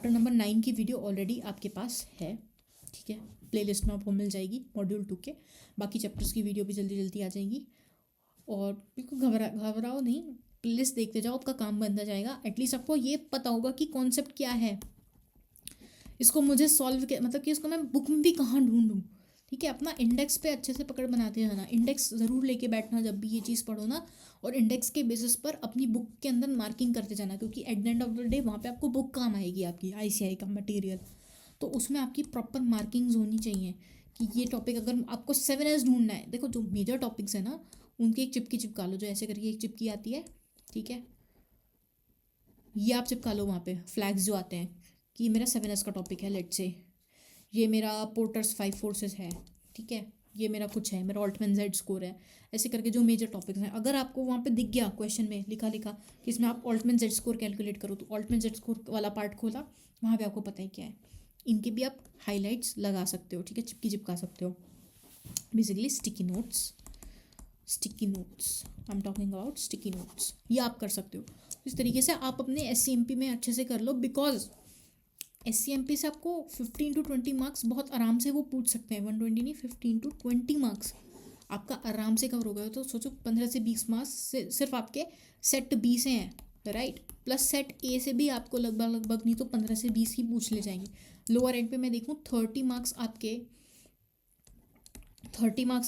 नंबर 9 की वीडियो ऑलरेडी आपके पास है, ठीक है। प्लेलिस्ट में आपको मिल जाएगी मॉड्यूल 2 के। बाकी चैप्टर्स की वीडियो भी जल्दी जल्दी आ जाएंगी, और बिल्कुल घबराओ नहीं, प्लेलिस्ट देखते जाओ, आपका काम बनता जाएगा। एटलीस्ट आपको ये पता होगा कि कॉन्सेप्ट क्या है, इसको मुझे सॉल्व मतलब कि इसको मैं बुक में भी कहाँ ढूंढूं, ठीक है। अपना इंडेक्स पे अच्छे से पकड़ बनाते जाना, इंडेक्स ज़रूर लेके बैठना जब भी ये चीज़ पढ़ो ना, और इंडेक्स के बेसिस पर अपनी बुक के अंदर मार्किंग करते जाना, क्योंकि at the end of the day वहाँ पे आपको बुक काम आएगी, आपकी ICI का मटेरियल, तो उसमें आपकी प्रॉपर मार्किंग्स होनी चाहिए कि ये टॉपिक अगर आपको 7S ढूंढना है, देखो जो मेजर टॉपिक्स है ना उनकी एक चिपकी चिपका लो, जो ऐसे करके एक चिपकी आती है, ठीक है, ये आप चिपका लो वहाँ पे फ्लैग्स जो आते हैं कि मेरा 7S का टॉपिक है, लेट से ये मेरा पोर्टर्स 5 फोर्सेस है, ठीक है, ये मेरा कुछ है, मेरा ऑल्टमैन जेड स्कोर है, ऐसे करके जो मेजर टॉपिक्स हैं, अगर आपको वहाँ पे दिख गया क्वेश्चन में लिखा कि इसमें आप ऑल्टमैन जेड स्कोर कैलकुलेट करो, तो ऑल्टमैन जेड स्कोर वाला पार्ट खोला, वहाँ पे आपको पता ही क्या है। इनके भी आप हाईलाइट्स लगा सकते हो, ठीक है, चिपका सकते हो। Basically sticky notes I am talking about sticky notes, ये आप कर सकते हो। इस तरीके से आप अपने SCMP में अच्छे से कर लो, बिकॉज SCMP से आपको 15 to 20 मार्क्स बहुत आराम से वो पूछ सकते हैं, 120 नहीं 15 to 20 मार्क्स आपका आराम से कवर हो गया। तो सोचो 15 से 20 मार्क्स सिर्फ आपके सेट B से हैं, राइट, प्लस सेट A से भी आपको लगभग नहीं तो 15 से 20 ही पूछ ले जाएंगे। लोअर एंड पे मैं देखूँ 30 मार्क्स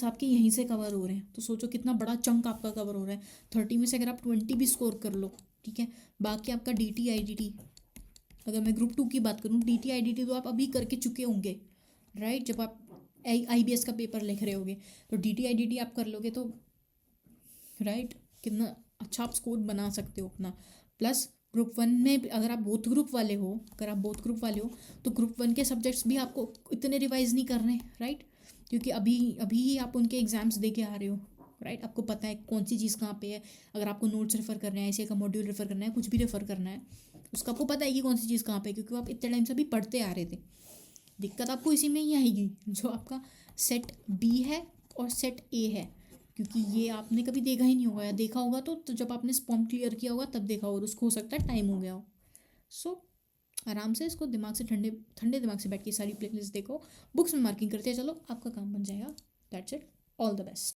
आपके यहीं से कवर हो रहे हैं, तो सोचो कितना बड़ा चंक आपका कवर हो रहा है। 30 में से अगर आप 20 भी स्कोर कर लो, ठीक है, बाकी आपका DT IDT, अगर मैं ग्रुप 2 की बात करूँ, DT IDT तो आप अभी करके चुके होंगे, राइट, जब आप IBS का पेपर लिख रहे होगे, तो DT IDT आप कर लोगे तो राइट कितना अच्छा आप स्कोर बना सकते हो अपना। प्लस ग्रुप 1 में अगर आप बोथ ग्रुप वाले हो तो ग्रुप 1 के सब्जेक्ट्स भी आपको इतने रिवाइज नहीं करने, राइट, क्योंकि अभी ही आप उनके एग्जाम्स दे के आ रहे हो, राइट, आपको पता है कौन सी चीज़ कहाँ पे है। अगर आपको नोट्स रेफर करना है, ICI का मॉड्यूल रेफर करना है, कुछ भी रेफर करना है, उसका आपको पता है कि कौन सी चीज़ कहाँ पे है, क्योंकि आप इतने टाइम से भी पढ़ते आ रहे थे। दिक्कत आपको इसी में ही आएगी जो आपका सेट B है और सेट A है, क्योंकि ये आपने कभी देखा ही नहीं होगा, या देखा होगा तो जब आपने स्पॉम क्लियर किया होगा तब देखा होगा, उसको हो सकता है टाइम हो गया हो। सो आराम से इसको दिमाग से ठंडे दिमाग से बैठ के सारी प्लेलिस्ट देखो, बुक्स में मार्किंग करते चलो, आपका काम बन जाएगा। That's it, all the best.